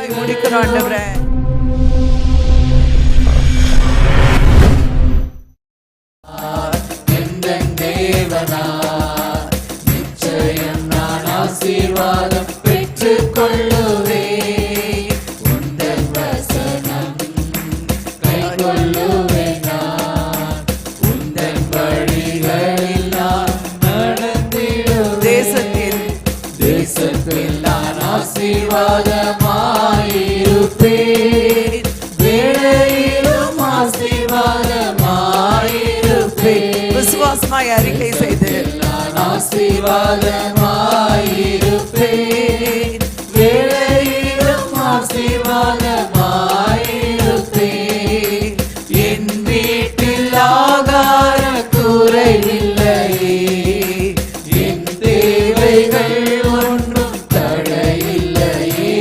சொல்லி முடிக்கிறோம் ஆண்டவரே. நிச்சயம் நான் ஆசீர்வாதம் பெற்றுக் கொள்ளுவேன். உந்தன் வசனம் கைக்கொள்ளுவேன். நான் உந்தன் வழிகளில் நான் நடந்திடுவேன். தேசத்தில் நான் ஆசீர்வாதமாயிருப்பேன். வேளையிலும் ஆசீர்வாதமாயிருப்பேன். விசுவாசமாய் அறிக்கை செய்து நான் ஆசீர்வாதமாயிருப்பேன். வேளையிலும் ஆசீர்வாதமாயிருப்பேன். என் வீட்டில் ஆகார குறைவில்லையே. என் தேவைகள் ஒன்றும் தடையில்லையே.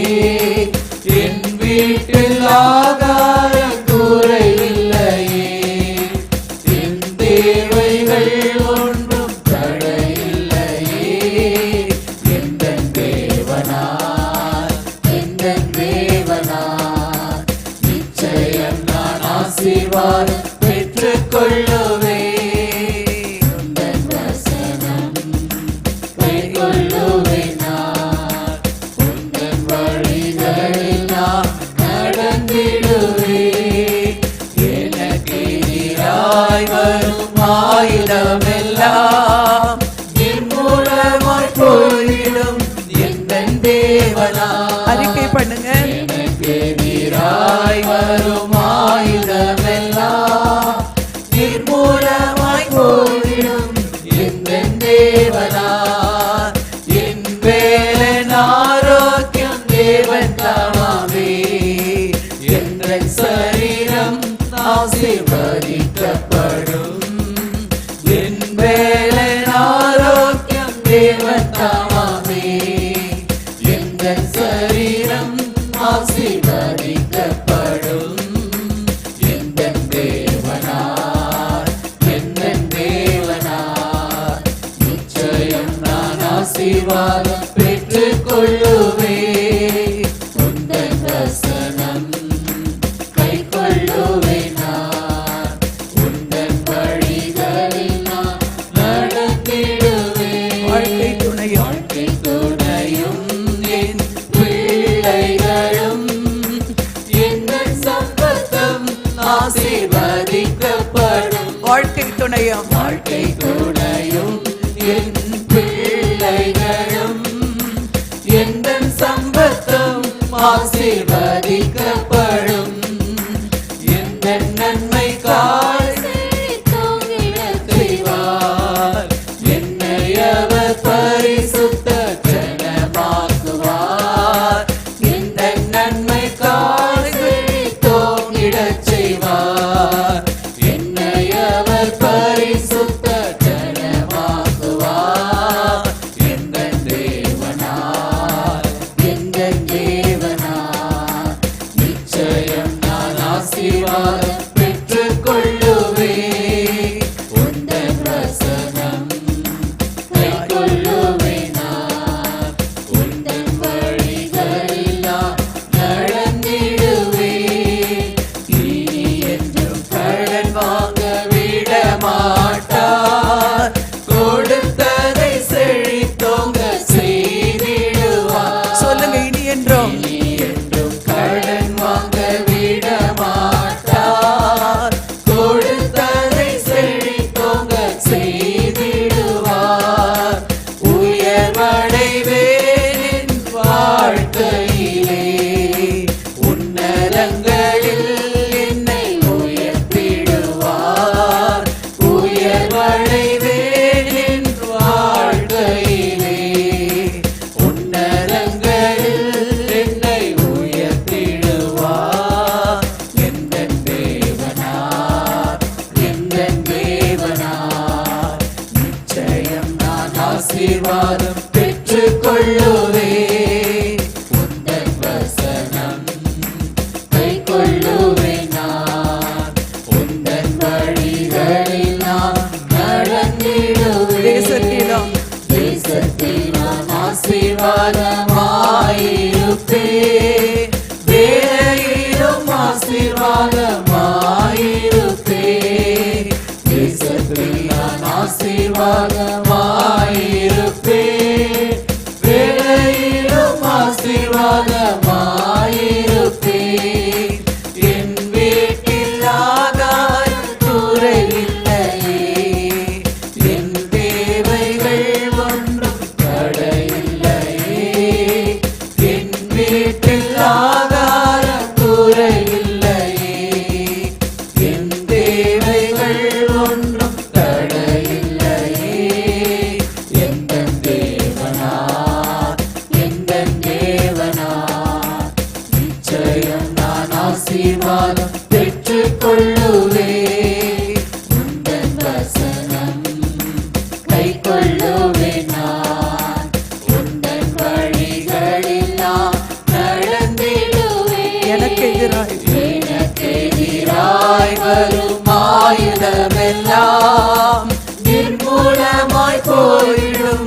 என் வீட்டில் ஆகார குறைவில்லையே. என் தேவைகள் ஒன்றும் தடையில்லையே. எந்தன் தேவனார், எந்தன் தேவனார். நிச்சயம் நான் ஆசீர்வாதம் பெற்றுக் கொள்ளுவேன். உந்தன் வசனம் கைக்கொள்ளுவேன். நான் உந்தன் வழிகளில் நான் நடந்திடுவேன். எனக்கு எதிராய் வரும் ஆயுதமெல்லாம் நிர்மூலமாய் போய்விடும். எந்தன் தேவனார். அறிக்கை பண்ணுங்க. எனக்கு எதிராய் வரும் ஆயுதமெல்லாம் நிர்மூலமாய் போய்விடும். எந்தன் தேவனார். என் வேலன் ஆரோக்கியம் தேவன் தாமாவே. எந்தன் சரீரம் ஆசீர்வதிக்கப்படும். என் வேலன் ஆரோக்கியம் தேவன் தாமாவே. எந்தன் சரீரம் ஆசீர்வதிக்கப்படும். எந்தன் தேவனார், எந்தன் தேவனார். நிச்சயம் நான் ஆசீர்வாதம் பெற்றுக் கொள்ளுவேன். உந்தன் வசனம் கைக்கொள்ளுவேன். நான் உந்தன் வழிகளில் நான் நடந்திடுவேன். வாழ்க்கை துணையும் வாழ்க்கை துணையும் என் பிள்ளைகளும் எங்கள் சம்பத்தும் ஆசீர்வதிக்கப்படும். வாழ்க்கை துணையும் வாழ்க்கை துணையும் என் பிள்ளைகளும் எங்கள் சம்பத்தும் ஆசீர்வதிக்கப்படும். எந்த நன்மைக்காய் செய்வார். என்னை அவர் பரிசுத்த ஜனமாக்குவார். எந்த நன்மைக்காய் தோங்கிடச் செய்வார். என்னை அவர் பரிசுத்த ஜனமாக்குவார். எந்தன் தேவனார், எந்தன் தேவனார். நிச்சயம் நான் ஆசீர்வாதம் பெற்றுக் கொள்ளுவேன். உந்தன் வசனம் கைக்கொள்ளுவேன். நான் உந்தன் வழிகளில் நான் நடந்திடுவேன். இனி என்றும் கடன் வாங்க விட மாட்டார். கொடுத்ததை செழித்தோங்க செய்திடுவார். சொல்லுங்க. இனி என்றும் இனி என்றும் கடன் வாங்க விட மாட்டார். கொடுத்ததை செழித்தோங்க செய்திடுவார். உயர்வடைவேன் என் வாழ்க்கையிலே. உன்னதங்களில் என்னை உயர்த்திடுவார். உயர்வடைவேன் என் வாழ்க்கையிலே. உன்னதங்களில் என்னை உயர்த்திடுவார். எந்தன் தேவனார், எந்தன் தேவனார். நிச்சயம் நான் ஆசீர்வாதம் பெற்றுக் கொள்ளுவேன். உந்தன் வசனம் கைக்கொள்ளுவேன். நான் உந்தன் வழிகளில் நான் நடந்திடுவேன். தேசத்திலும் தேசத்தில் நான் ஆசீர்வாதமாயிருப்பேன். ஆசீர்வாதமாயிருப்பேன். என் வீட்டில் ஆகாரம் குறையில்லையே. என் தேவைகள் ஒன்றும் தடையில்லையே. என் வீட்டில் ஆகாரம் குறையில்லையே. என் தேவைகள் ஒன்றும் தடையில்லையே. எந்தன் தேவனார், எந்தன் தேவனார், நிச்சயம் நான் ஆசீர்வாதம் பெற்றுக்கொள்ளுவேன். உந்தன் வசனம் கைக்கொள்ளுவேன் நான். உந்தன் வழிகளில் நான் நடந்திடுவேன். எனக்கு எதிராய் எனக்கெதிராய் வரும் ஆயுதமெல்லாம் நிர்மூலமாய் போயிடும்.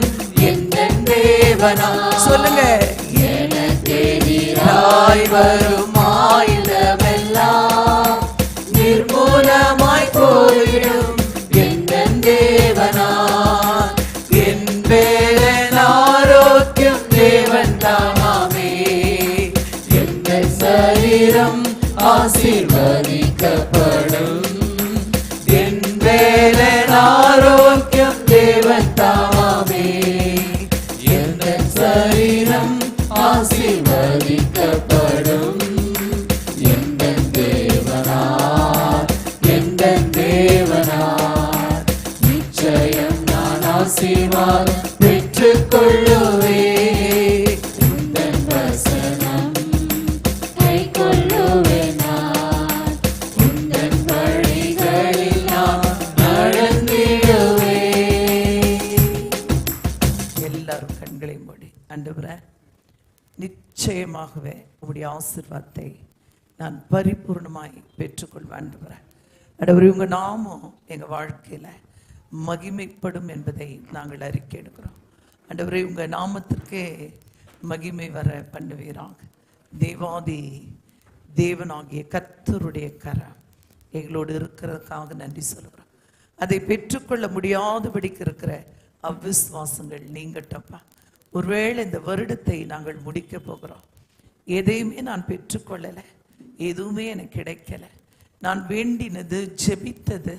எந்தன் தேவனா சொல்லுங்க. எனக்கெதிராய் வரும் ஆயுதமெல்லாம் நிர்மூலமாய் போயிடும். எந்தன் தேவனா என் வேலன் ஆரோக்கியம் தேவன் தாமாமே. எங்கள் சரீரம் ஆசீர்வதிக்கப்படும். என் வேலன் ஆரோக்கியம் தேவன் தாமாமே. எங்கள் சரீரம் ஆசீர்வதிக்கப்படும். எங்கள் தேவனார், எங்கள் தேவனார், நிச்சயம் நான் ஆசீர்வாதம் பெற்றுக்கொள்ளுவேன். உந்தன் வசனம் கைக்கொள்ளுவேன் நான். உந்தன் வழிகளில் நான் நடந்திடுவேன். எல்லாரும் கண்களை மூடி, ஆண்டவரே நிச்சயமாகவே உங்களுடைய ஆசீர்வாதத்தை நான் பரிபூர்ணமாய் பெற்றுக்கொள்வேன். ஆண்டவரே, ஆண்டவரே உங்க நாமம் எங்க வாழ்க்கையில மகிமைப்படும் என்பதை நாங்கள் அறிக்கை எடுக்கிறோம். ஆண்டவரே உங்க நாமத்திற்கே மகிமை வர பண்ணுவீராக. தேவாதி தேவனாகிய கர்த்தருடைய கரம் எங்களோடு இருக்கிறதுக்காக நன்றி சொல்கிறோம். அதை பெற்றுக்கொள்ள முடியாதபடிக்கு இருக்கிற அவ்விசுவாசங்கள் நீங்கட்டப்பா. ஒருவேளை இந்த வருடத்தை நாங்கள் முடிக்க போகிறோம், எதையுமே நான் பெற்றுக்கொள்ளலை, எதுவுமே எனக்கு கிடைக்கல, நான் வேண்டினது ஜெபித்தது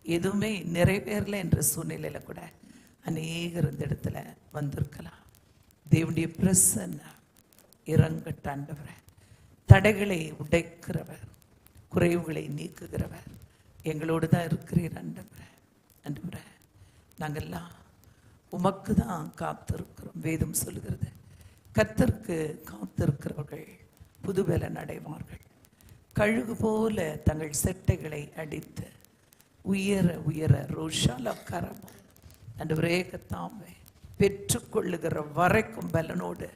எதுவுமே நிறைவேறலை என்ற சூழ்நிலையில கூட அநேகர் இந்த இடத்துல வந்திருக்கலாம். தேவனுடைய பிரசன்னம் இறங்கட்ட ஆண்டவரே. தடைகளை உடைக்கிறவர், குறைவுகளை நீக்குகிறவர் எங்களோடு தான் இருக்கிறீர் ஆண்டவரே. ஆண்டவரே, நாங்கெல்லாம் உமக்கு தான் காத்திருக்கிறோம். வேதம் சொல்லுகிறது, கர்த்தருக்கு காத்திருக்கிறவர்கள் புதுபலன் அடைவார்கள். கழுகு போல தங்கள் செட்டைகளை அடித்து உயர உயர ரோஷால கரமோ ஆண்டவரே கத்தாமே பெற்றுக்கொள்ளுகிற வரைக்கும் பலனோடு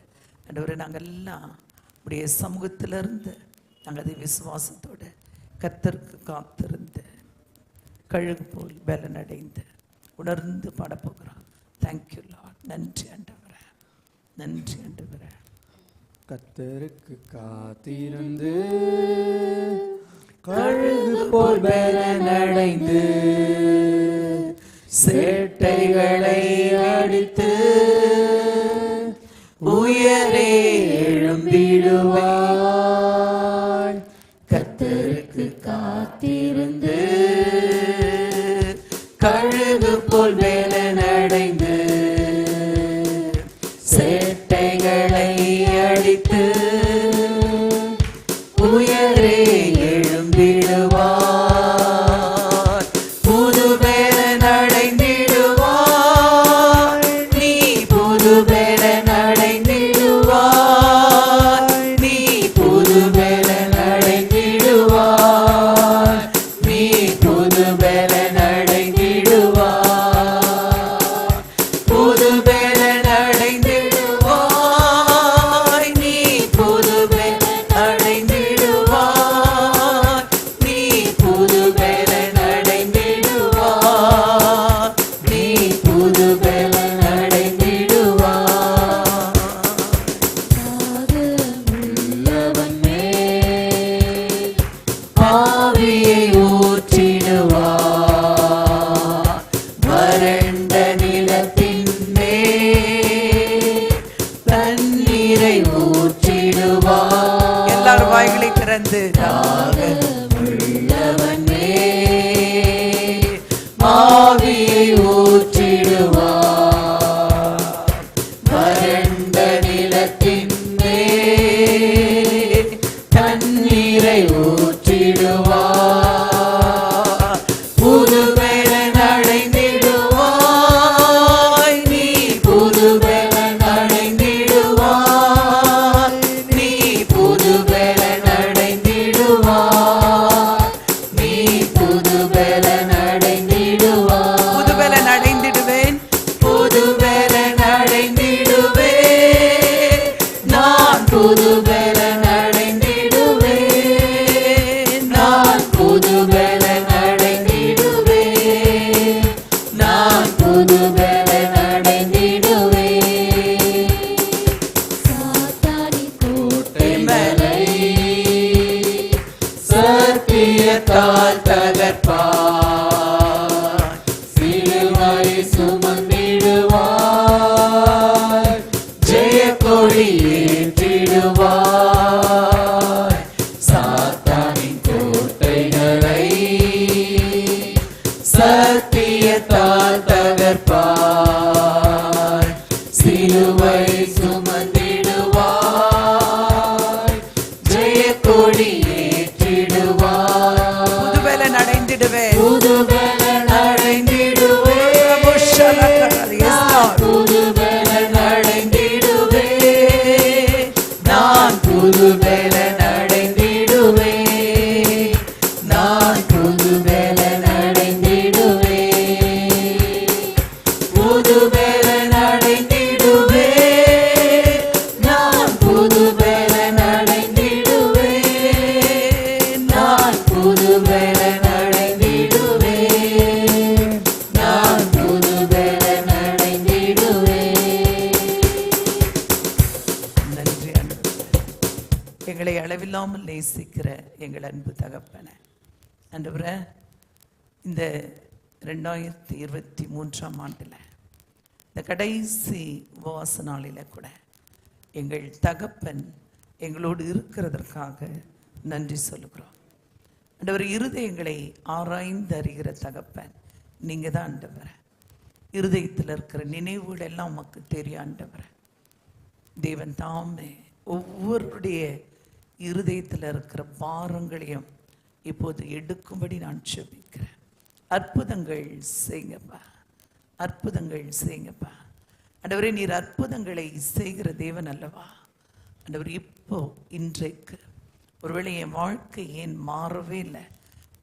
ஆண்டவரே நாங்கள் எல்லாம் உடைய சமூகத்திலிருந்து நாங்கள் அதை விசுவாசத்தோடு கர்த்தருக்கு காத்திருந்து கழுகு போல் பலன் அடைந்து உணர்ந்து பாடப்போகிறோம். Thank you Lord. நன்றி ஆண்டவரே, நன்றி ஆண்டவரே. கர்த்தருக்கு காத்திருந்து கழுகு போல் பலன் அடைந்து சேட்டைகளை அடித்து உயரே எழும்பிடுவாள். கர்த்தருக்கு காத்திருந்து கழுகு போல் பலன் அடைந்து சேட்டைகளை அடித்து உயரே எழும்பிடுவார். புது பலன் அடைந்திடுவார், நீ புது பலன் அடைந்திடுவார், நீ புது பலன் அடைந்திடுவார், நீ புது பலன் அடைந்திடுவார், புது பலன் அடைந்திடுவார், தண்ணீரை ஊற்றிடுவார். எல்லாரும் வாய்களை திறந்து உள்ளவன் மேல் ஆவியை ஊற்றிடுவார். வறண்ட நிலத்தின் மேல் தண்ணீரை ஊற்றிடுவார். புது பெலன் அடைந்திடுவாய் நீ, புது பெலன் அடைந்திடுவாய் நீ, புது பெலன் அடைந்திடுவாய் நீ, புது பெலன் அடைந்திடுவாய். புது பலன் அடைந்திடுவேன், புது பெலன் அடைந்திடுவேன் நான், புது பெலன் அடைந்திடுவேன் நான், புது பெலன் அடைந்திடுவேன் நான், புது பெலன் அடைந்திடுவேன். சாத்தானின் கோட்டைகளை சத்தியத்தால் தகர்ப்பார். சிலுவை சுமந்திடுவார், ஜெயக்கொடி ஏற்றிடுவார். சாத்தானின் கோட்டைகளை சத்தியத்தால் தகர்ப்பார். சிலுவை சுமந்திடுவார், ஜெயக்கொடி ஏற்றிடுவார். புது பலன் அடைந்திடுவேன், புது பெலன் அடைந்திடுவேன், புது பெலன் அடைந்திடுவேன் நான், புது பெலன் அடைந்திடுவேன் நான், புது பெலன் அடைந்திடுவேன். புது பெலன் அடைந்திடுவேன் நான், புது பெலன் அடைந்திடுவேன் நான், புது பெலன் அடைந்திடுவேன் நான், புது பெலன் அடைந்திடுவேன். நன்றி ஆண்டவரே. எங்களை அளவில்லாமல் நேசிக்கிற எங்கள் அன்பு தகப்பனே, ஆண்டவரே, இந்த 2023ஆம் ஆண்டில் இந்த கடைசி உபவாச நாளில் கூட எங்கள் தகப்பன் எங்களோடு இருக்கிறதற்காக நன்றி சொல்லுகிறோம். ஆண்டவர், இருதயங்களை ஆராய்ந்து அறிகிற தகப்பன் நீங்கள் தான் ஆண்டவரே. இருதயத்தில் இருக்கிற நினைவுகள் எல்லாம் உமக்கு தெரியும் ஆண்டவரே. தேவன் தாமே ஒவ்வொருடைய இருதயத்தில் இருக்கிற பாரங்களையும் இப்போது எடுக்கும்படி நான் செபிக்கிறேன். அற்புதங்கள் செய்யுங்கப்பா, அற்புதங்கள் செய்யுங்கப்பா. ஆண்டவரே, நீர் அற்புதங்களை செய்கிற தேவன் அல்லவா? ஆண்டவர், இப்போ இன்றைக்கு ஒருவேளை என் வாழ்க்கை ஏன் மாறவே இல்லை,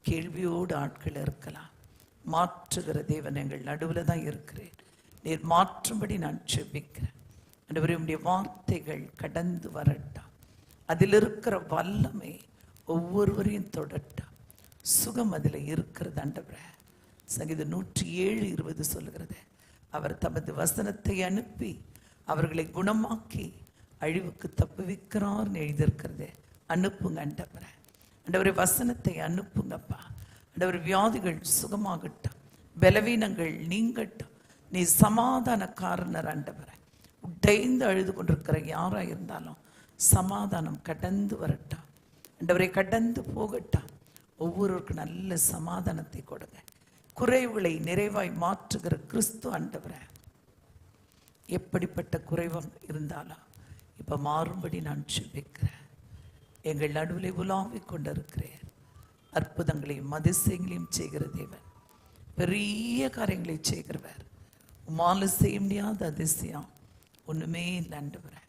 கேள்வியோடு ஆட்கள் இருக்கலாம். மாற்றுகிற தேவன் எங்கள் நடுவில் தான் இருக்கிறேன். நீர் மாற்றும்படி நான் செபிக்கிறேன். ஆண்டவரே, உம்முடைய வார்த்தைகள் கடந்து வரட்டும். அதில் இருக்கிற வல்லமை ஒவ்வொருவரையும் தொடட்டும். சுகம் அதில் இருக்கிறது ஆண்டவரே. சங்கீதம் 107:20 சொல்லுகிறது, அவர் தமது வசனத்தை அனுப்பி அவர்களை குணமாக்கி அழிவுக்கு தப்புவிக்கிறார்னு எழுதியிருக்கிறது. அனுப்புங்க ஆண்டவரே. ஆண்டவரே, வசனத்தை அனுப்புங்கப்பா. ஆண்டவரே, வியாதிகள் சுகமாகட்டும், பலவீனங்கள் நீங்கட்டும். நீ சமாதானக்காரனர் ஆண்டவரே. உடைந்து அழுது கொண்டிருக்கிற யாரா இருந்தாலும் சமாதானம் கடந்து வரட்டும் ஆண்டவரே, கடந்து போகட்டும். ஒவ்வொருவருக்கும் நல்ல சமாதானத்தை கொடுங்க. குறைவுகளை நிறைவாய் மாற்றுகிற கிறிஸ்து ஆண்டவரே, எப்படிப்பட்ட குறைவாக இருந்தாலும் இப்போ மாறும்படி நான் செபிக்கிறேன். எங்கள் நடுவில் உலாவிக் கொண்டிருக்கிறேன். அற்புதங்களையும் அதிசயங்களையும் செய்கிற தேவன், பெரிய காரியங்களை செய்கிறவர். உமால செய்ய முடியாத அதிசயம் ஒன்றுமே இல்லை ஆண்டவரே.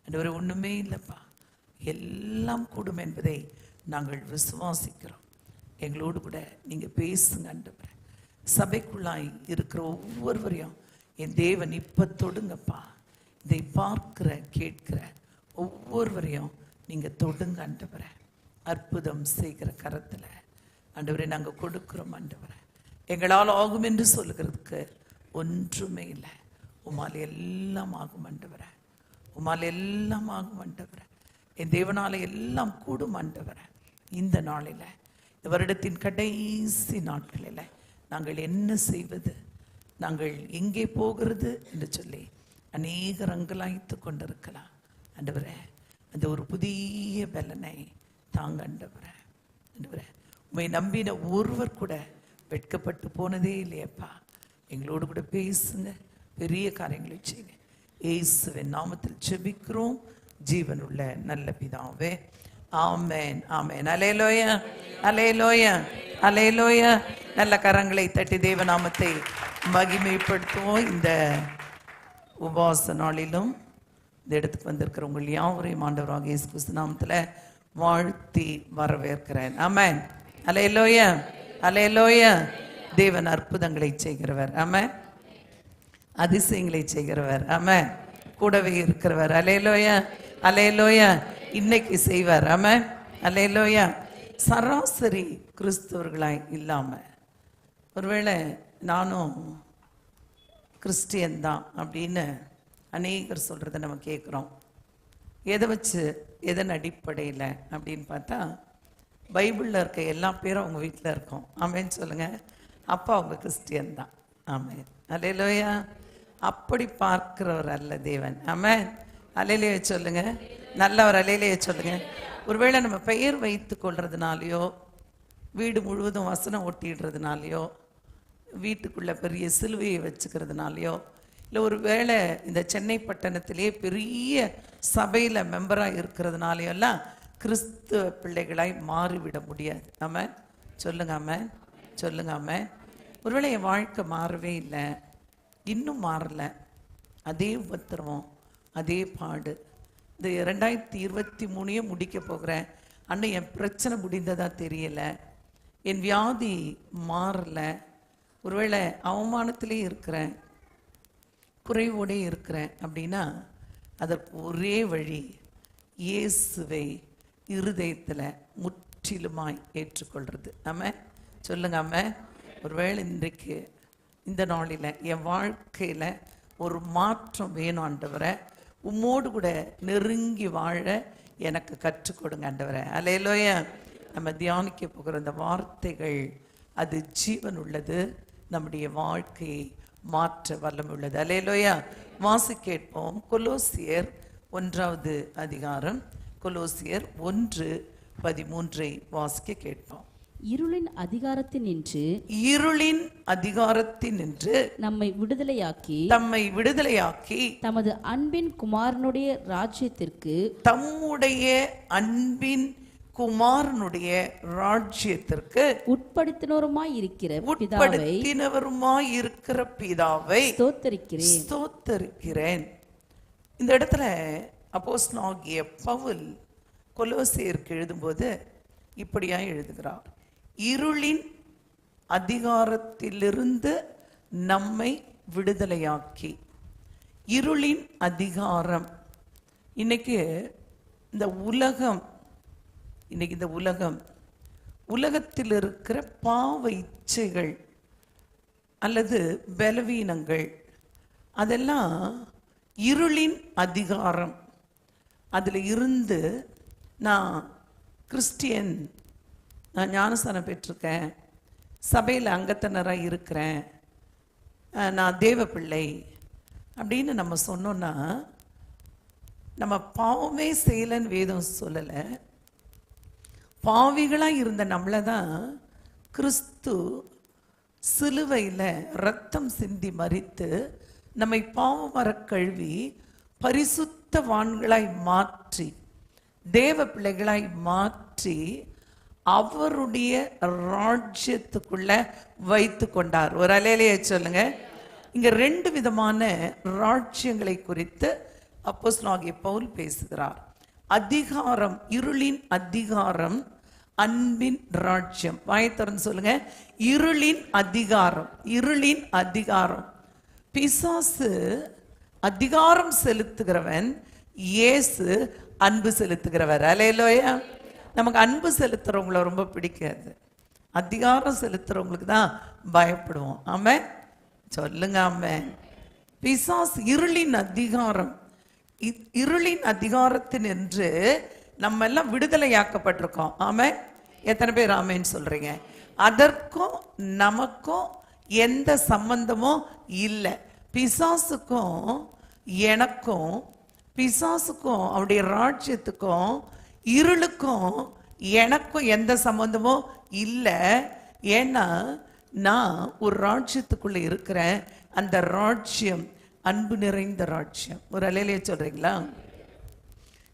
ஆண்டவரே, ஒன்றுமே இல்லைப்பா, எல்லாம் கூடும் என்பதை நாங்கள் விசுவாசிக்கிறோம். எங்களோடு கூட நீங்கள் பேசுங்க ஆண்டவரே. சபைக்குள்ளாய் இருக்கிற ஒவ்வொருவரையும் என் தேவன் இப்போ தொடுங்கப்பா. இதை பார்க்கிற கேட்கிற ஒவ்வொருவரையும் நீங்கள் தொடுங்க ஆண்டவரே. அற்புதம் செய்கிற கரத்தில் ஆண்டவரே நாங்கள் கொடுக்குறோம் ஆண்டவரே. எங்களால் ஆகும் என்று சொல்லுகிறதுக்கு ஒன்றுமே இல்லை. உமால் எல்லாம் ஆகும் ஆண்டவரே. உமால் எல்லாம் ஆகும் ஆண்டவரே. என் தேவனால எல்லாம் கூடும் ஆண்டவரே. இந்த நாளில், இந்த வருடத்தின் கடைசி நாட்களில் நாங்கள் என்ன செய்வது, நாங்கள் எங்கே போகிறது என்று சொல்லி அநேகர் அங்கலாய்த்து கொண்டிருக்கலாம். ஆண்டவரே, அந்த ஒரு புதிய பலனை தாங்க ஆண்டவரே. ஆண்டவரே, உம்மை நம்பின ஒருவர் கூட வெட்கப்பட்டு போனதே இல்லையப்பா. எங்களோடு கூட பேசுங்க, பெரிய காரியங்களை செய்யுங்க. இயேசுவின் நாமத்தில் ஜெபிக்கிறோம் ஜீவனுள்ள நல்ல பிதாவே, ஆமென், ஆமென். அல்லேலூயா, அல்லேலூயா, அல்லேலூயா. நல்ல கரங்களை தட்டி தேவ நாமத்தை மகிமைப்படுத்துவோம். இந்த உபவாச நாளிலும் இந்த இடத்துக்கு வந்திருக்கிற உங்கள் யாவரையும் ஆண்டவராக இயேசு கிறிஸ்து நாமத்தில் வாழ்த்தி வரவேற்கிறேன். ஆமென், அல்லேலூயா, அல்லேலூயா. தேவன் அற்புதங்களை செய்கிறவர். ஆமென். அதிசயங்களை செய்கிறவர். ஆமென். கூடவே இருக்கிறவர். அல்லேலூயா, அல்லேலூயா. இன்னைக்கு செய்வார். ஆமென், அல்லேலூயா. சராசரி கிறிஸ்தவர்களாய் இல்லாம, ஒருவேளை நானும் கிறிஸ்டியன் தான் அப்படின்னு அநேகர் சொல்றதை நம்ம கேட்குறோம். எதை வச்சு, எதன் அடிப்படையில் அப்படின்னு பார்த்தா, பைபிளில் இருக்க எல்லா பேரும் அவங்க வீட்டில் இருக்கும். ஆமென் சொல்லுங்க. அப்பா அவங்க கிறிஸ்டியன் தான். ஆமென், அல்லேலூயா. அப்படி பார்க்கிறவர் அல்ல தேவன். ஆமென், அல்லேலூயா சொல்லுங்க. நல்லவர், அல்லேலூயா சொல்லுங்க. ஒருவேளை நம்ம பெயர் வைத்து கொள்றதுனாலையோ, வீடு முழுவதும் வசனம் ஒட்டிடுறதுனாலையோ, வீட்டுக்குள்ள பெரிய சிலுவையை வச்சுக்கிறதுனாலையோ, இல்லை ஒரு வேளை இந்த சென்னை பட்டணத்திலே பெரிய சபையில் மெம்பராக இருக்கிறதுனாலையோ எல்லாம் கிறிஸ்துவ பிள்ளைகளாய் மாறிவிட முடியாது. ஆமென் சொல்லுங்க, ஆமென் சொல்லுங்க, ஆமென். ஒருவேளை என் வாழ்க்கை மாறவே இல்லை, இன்னும் மாறலை, அதே உபத்திரவம், அதே பாடு. இந்த 2023 முடிக்க போகிறேன், அண்ணன் என் பிரச்சனை முடிந்ததா தெரியலை, என் வியாதி மாறலை, ஒருவேளை அவமானத்திலே இருக்கிறேன், குறைவோடே இருக்கிறேன் அப்படின்னா, அதற்கு ஒரே வழி இயேசுவை இருதயத்தில் முற்றிலுமாய் ஏற்றுக்கொள்வது. ஆமென் சொல்லுங்க, ஆமென். ஒருவேளை இன்றைக்கு இந்த நாளில் என் வாழ்க்கையில் ஒரு மாற்றம் வேணும் ஆண்டவரே, உம்மோடு கூட நெருங்கி வாழ எனக்கு கற்றுக் கொடுங்க ஆண்டவரே. அல்லேலூயா. நம்ம தியானிக்க போகிற இந்த வார்த்தைகள் அது ஜீவன் உள்ளது, நம்முடைய வாழ்க்கையை மாற்ற வல்லமை உள்ளது. அல்லேலூயா. வாசி கேட்போம். கொலோசியர் 1வது அதிகாரம், கொலோசியர் 1:13 வாசிக்க கேட்போம். இருளின் அதிகாரத்தினின்று நம்மை விடுதலையாக்கி தமது அன்பின் குமாரனுடைய ராஜ்யத்திற்கு உட்படுத்தினவருமாய் இருக்கிற பிதாவை ஸ்தோத்தரிக்கிறேன். இந்த இடத்துல அப்போஸ்தலனாகிய பவுல் கொலோசியருக்கு எழுதும்போது இப்படியா எழுதுகிறார். இருளின் அதிகாரத்திலிருந்து நம்மை விடுதலையாக்கி. இருளின் அதிகாரம். இன்னைக்கு இந்த உலகத்தில் இருக்கிற பாவ இச்சைகள் அல்லது பலவீனங்கள், அதெல்லாம் இருளின் அதிகாரம். அதில் இருந்து நான் கிறிஸ்டியன், நான் ஞானஸ்தானம் பெற்றிருக்கேன், சபையில் அங்கத்தினராக இருக்கிறேன், நான் தேவ பிள்ளை அப்படின்னு நம்ம சொன்னோன்னா, நம்ம பாவமே செய்யலைன்னு வேதம் சொல்லலை. பாவிகளாக இருந்த நம்மளை தான் கிறிஸ்து சிலுவையில் ரத்தம் சிந்தி மரித்து நம்மை பாவம் வர கழுவி பரிசுத்தவான்களாய் மாற்றி, தேவ பிள்ளைகளாய் மாற்றி அவருடைய ராஜ்யத்துக்குள்ள வைத்து கொண்டார். ஒரு அல்லேலூயா சொல்லுங்க. இங்க 2 விதமான ராஜ்யங்களை குறித்து அப்போஸ்தலனாகிய பவுல் பேசுகிறார். அதிகாரம், இருளின் அதிகாரம், அன்பின் ராஜ்யம். வாயத்தரன்னு சொல்லுங்க. இருளின் அதிகாரம், இருளின் அதிகாரம். பிசாசு அதிகாரம் செலுத்துகிறவன், இயேசு அன்பு செலுத்துகிறவர். அல்லேலூயா. நமக்கு அன்பு செலுத்துறவங்கள ரொம்ப பிடிக்காது, அதிகாரம் செலுத்துறவங்களுக்கு தான் பயப்படுவோம். ஆமென் சொல்லுங்க, ஆமென். பிசாசு இருளின் அதிகாரம், இருளின் அதிகாரத்தின் என்று நம்ம எல்லாம் விடுதலையாக்கப்பட்டிருக்கோம். ஆமென். எத்தனை பேர் ஆமென் சொல்றீங்க? அதற்கும் நமக்கும் எந்த சம்பந்தமும் இல்லை. பிசாசுக்கும் எனக்கும் பிசாசுக்கும் அவருடைய ராஜ்யத்துக்கும் இருளுக்கும் எனக்கும் எந்த சம்பந்தமும் இல்லை. ஏன்னா நான் ஒரு ராஜ்யத்துக்குள்ள இருக்கிறேன். அந்த ராஜ்யம் அன்பு நிறைந்த ராஜ்யம். ஒரு அலையிலே சொல்றீங்களா?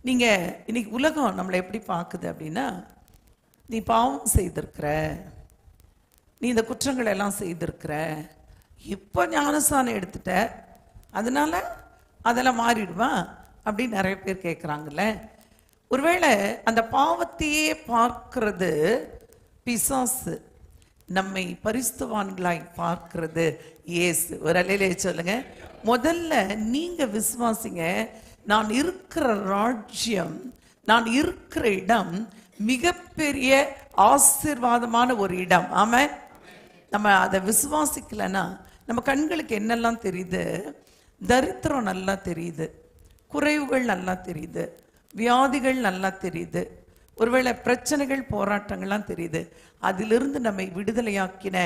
நீங்க இன்னைக்கு உலகம் நம்மளை எப்படி பார்க்குது அப்படின்னா, நீ பாவம் செய்திருக்கிற, நீ இந்த குற்றங்கள் எல்லாம் செய்திருக்கிற, இப்போ ஞானஸ்தானம் எடுத்துட்ட, அதனால அதெல்லாம் மாறிடுவா அப்படின்னு நிறைய பேர் கேட்குறாங்கல்ல. ஒருவேளை அந்த பாவத்தையே பார்க்கிறது பிசாசு, நம்மை பரிசுத்தவான்களாய் பார்க்கிறது இயேசு. ஒரு அலையிலே சொல்லுங்க. முதல்ல நீங்க விசுவாசிங்க, நான் இருக்கிற ராஜ்யம், நான் இருக்கிற இடம் மிகப்பெரிய ஆசீர்வாதமான ஒரு இடம். ஆமா, நம்ம அதை விசுவாசிக்கலன்னா நம்ம கண்களுக்கு என்னெல்லாம் தெரியுது? தரித்திரம் நல்லா தெரியுது, குறைவுகள் நல்லா தெரியுது, வியாதிகள் நல்லா தெரியுது, ஒருவேளை பிரச்சனைகள் போராட்டங்கள்லாம் தெரியுது. அதிலிருந்து நம்மை விடுதலையாக்கின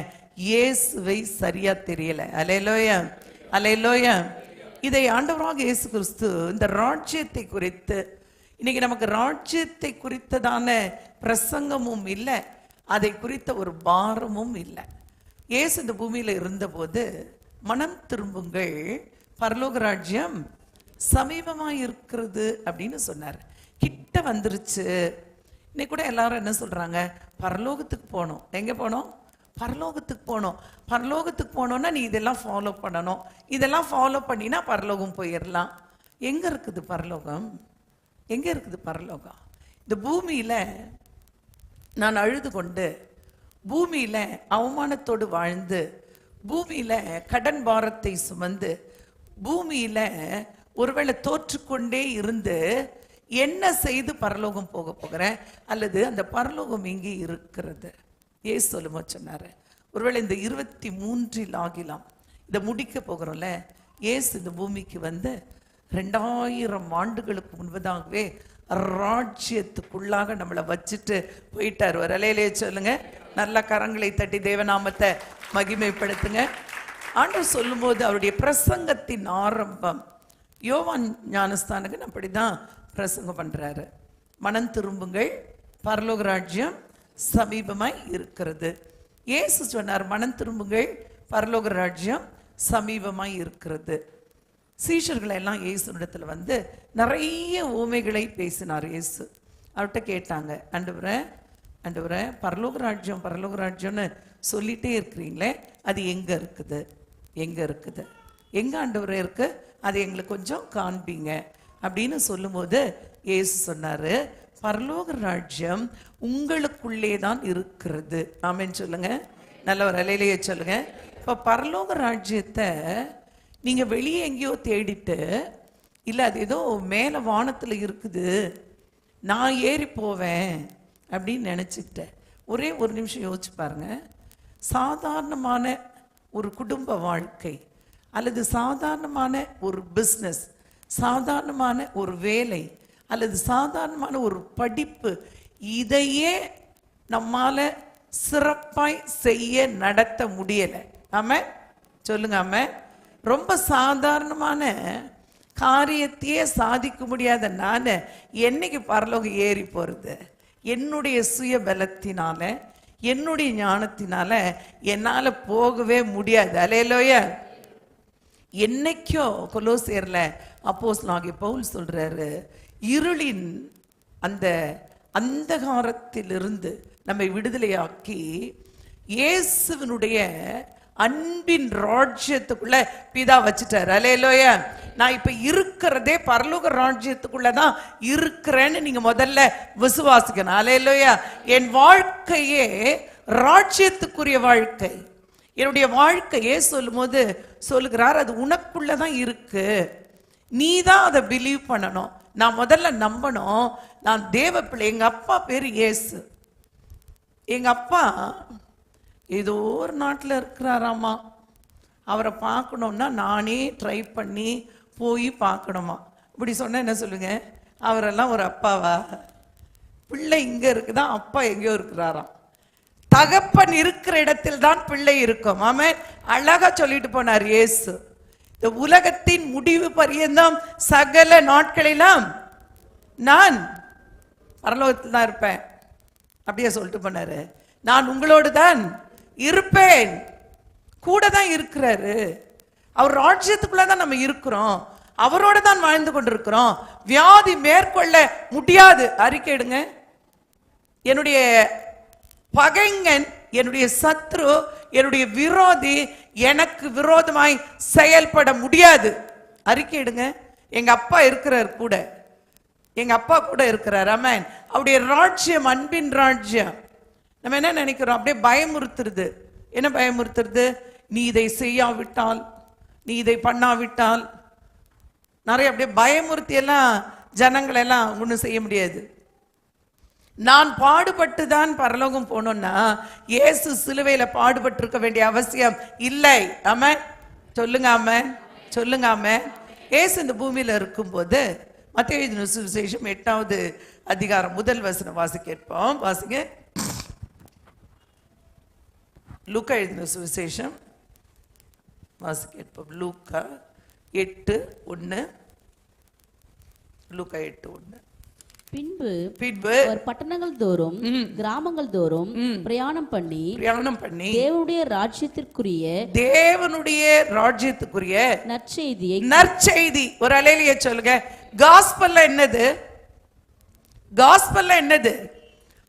இயேசுவை சரியா தெரியல. அல்லேலூயா, அல்லேலூயா. இதை ஆண்டவராக இயேசு கிறிஸ்து இந்த ராஜ்யத்தை குறித்து, இன்னைக்கு நமக்கு ராஜ்யத்தை குறித்ததான பிரசங்கமும் இல்லை, அதை குறித்த ஒரு பாரமும் இல்லை. இயேசு இந்த பூமியில இருந்தபோது மனம் திரும்புங்கள், பரலோக ராஜ்யம் சமீபமாக இருக்கிறது அப்படின்னு சொன்னார். கிட்ட வந்துருச்சு. இன்னைக்கு கூட எல்லாரும் என்ன சொல்றாங்க? பரலோகத்துக்கு போகணும். எங்க போனோம்? பரலோகத்துக்கு போகணும். பரலோகத்துக்கு போனோம்னா நீ இதெல்லாம் ஃபாலோ பண்ணணும், இதெல்லாம் ஃபாலோ பண்ணினா பரலோகம் போயிடலாம். எங்க இருக்குது பரலோகம்? எங்க இருக்குது பரலோகம்? இந்த பூமியில நான் அழுது கொண்டு, பூமியில அவமானத்தோடு வாழ்ந்து, பூமியில கடன் பாரத்தை சுமந்து, பூமியில ஒருவேளை தோற்றுக்கொண்டே இருந்து என்ன செய்து பரலோகம் போக போகிறேன்? அல்லது அந்த பரலோகம் எங்கே இருக்கிறது? ஏசு சொல்லுமா சொன்னாரு, ஒருவேளை இந்த 23 ஆகிலாம் இதை முடிக்க போகிறோம்ல. ஏசு இந்த பூமிக்கு வந்து 2000 ஆண்டுகளுக்கு முன்பதாகவே ராஜ்யத்துக்குள்ளாக நம்மளை வச்சுட்டு போயிட்டார். ஒரு அலையிலே சொல்லுங்க. நல்ல கரங்களை தட்டி தேவநாமத்தை மகிமைப்படுத்துங்க. ஆண்டவர் சொல்லும்போது அவருடைய பிரசங்கத்தின் ஆரம்பம், யோவான் ஞானஸ்தானகன் அப்படிதான் பிரசங்கம் பண்றாரு. மனம் திரும்புங்கள், பரலோக ராஜ்யம் சமீபமாய் இருக்கிறது. இயேசு சொன்னார், மனம் திரும்புங்கள், பரலோக ராஜ்யம் சமீபமாய் இருக்கிறது. சீஷர்களை எல்லாம் இயேசுனிடத்துல வந்து நிறைய ஊமைகளை பேசினார் இயேசு. அவர்கிட்ட கேட்டாங்க, ஆண்டவரே ஆண்டவரே, பரலோக ராஜ்யம் பரலோக ராஜ்யம்னு சொல்லிட்டே இருக்கிறீங்களே, அது எங்க இருக்குது? எங்க இருக்குது? எங்க ஆண்டவரே இருக்கு? அது எங்களுக்கு கொஞ்சம் காண்பீங்க அப்படின்னு சொல்லும்போது இயேசு சொன்னாரு, பரலோக ராஜ்யம் உங்களுக்குள்ளே தான் இருக்கிறது. ஆமென் சொல்லுங்க. நல்ல ஒரு அலையிலேயே சொல்லுங்க. இப்ப பரலோக ராஜ்யத்தை நீங்க வெளியே எங்கேயோ தேடிட்டு, இல்ல அது ஏதோ மேல வானத்துல இருக்குது, நான் ஏறி போவேன் அப்படின்னு நினைச்சுக்கிட்டேன். ஒரே ஒரு நிமிஷம் யோசிச்சு பாருங்க. சாதாரணமான ஒரு குடும்ப வாழ்க்கை, அல்லது சாதாரணமான ஒரு பிஸ்னஸ், சாதாரணமான ஒரு வேலை, அல்லது சாதாரணமான ஒரு படிப்பு, இதையே நம்மால சிறப்பாய் செய்ய நடத்த முடியல. ஆமா சொல்லுங்க. ஆமா, ரொம்ப சாதாரணமான காரியத்தையே சாதிக்க முடியாத நான் என்னைக்கு பரலோகம் ஏறி போறது? என்னுடைய சுய பலத்தினால, என்னுடைய ஞானத்தினால என்னால போகவே முடியாது. அல்லேலூயா. என்னைக்கோ கொலோசியர்ல அப்போஸ்தலனாகிய பவுல் சொல்றாரு, இருளின் அந்த அந்தகாரத்திலிருந்து நம்மை விடுதலையாக்கி இயேசுவினுடைய அன்பின் ராஜ்யத்துக்குள்ள பிதா வச்சுட்டார். அல்லேலூயா. நான் இப்ப இருக்கிறதே பரலோக ராஜ்யத்துக்குள்ளதான் இருக்கிறேன்னு நீங்க முதல்ல விசுவாசிக்கணும். அல்லேலூயா. என் வாழ்க்கையே ராஜ்யத்துக்குரிய வாழ்க்கை. என்னுடைய வாழ்க்கையே சொல்லும் போது சொல்லுகிறார், அது உனக்குள்ளதான் இருக்கு, நீ தான் அதை பிலீவ் பண்ணணும். நான் முதல்ல நம்பணும், நான் தேவ பிள்ளை. எங்க அப்பா பேரு இயேசு. எங்க அப்பா ஏதோ ஒரு நாட்டில் இருக்கிறாராமா, அவரை பார்க்கணும்னா நானே ட்ரை பண்ணி போய் பார்க்கணுமா. இப்படி சொன்ன என்ன சொல்லுங்க? அவரெல்லாம் ஒரு அப்பாவா? பிள்ளை இங்க இருக்குதா, அப்பா எங்கேயோ இருக்கிறாராம். தகப்பன் இருக்கிற இடத்தில் தான் பிள்ளை இருக்கும். ஆமென். அழகா சொல்லிட்டு போனார் இயேசு. இந்த உலகத்தின் முடிவு பரியந்தம் சகல நாட்களெல்லாம் நான் பரலோகத்தில் தான் இருப்பேன். அப்படியே சொல்லிட்டு போனாரு. நான் உங்களோடு தான் இருப்பேன். கூட தான் இருக்கிறாரு. அவர் ராஜ்யத்துக்குள்ள தான் நம்ம இருக்கிறோம். அவரோட தான் வாழ்ந்து கொண்டிருக்கிறோம். வியாதி மேற்கொள்ள முடியாது. அறிக்கையிடுங்க. என்னுடைய பகைஞன், என்னுடைய சத்ரு, என்னுடைய விரோதி எனக்கு விரோதமாய் செயல்பட முடியாது. அறிக்கையிடுங்க. எங்க அப்பா இருக்கிறார் கூட. எங்க அப்பா கூட இருக்கிறார். ஆமென். அவருடைய ராஜ்யம் அன்பின் ராஜ்யம். நம்ம என்ன நினைக்கிறோம்? அப்படியே பயமுறுத்துறது. என்ன பயமுறுத்துறது? நீ இதை செய்யாவிட்டால், நீ இதை பண்ணாவிட்டால், நிறைய அப்படியே பயமுறுத்தி எல்லாம் ஜனங்கள் எல்லாம் ஒன்றும் செய்ய முடியாது. நான் பாடுபட்டு தான் பரலோகம் போனோம்னா இயேசு சிலுவையில பாடுபட்டு இருக்க வேண்டிய அவசியம் இல்லை. ஆமென். சொல்லுங்க ஆமென். சொல்லுங்க ஆமென். இயேசு இந்த பூமியில இருக்கும்போது மத்தேயு எழுதின சுவிசேஷம் 8வது அதிகாரம் 1 வசனம் வாசிக்க கேட்போம். வாசிங்க. லூக்கா எழுதின சுவிசேஷம் வாசிக்க கேட்போம். லூக்கா 8:1. லூக்கா 8:1. பின்பு அவர் பட்டணங்கள் தோறும் கிராமங்கள் தோறும் பிரயாணம் பண்ணி தேவனுடைய ராஜ்யத்துக்குரிய நற்செய்தி ஒரு அலையிலேயே சொல்லுங்க. காஸ்பல்ல என்னது? காஸ்பல்ல என்னது?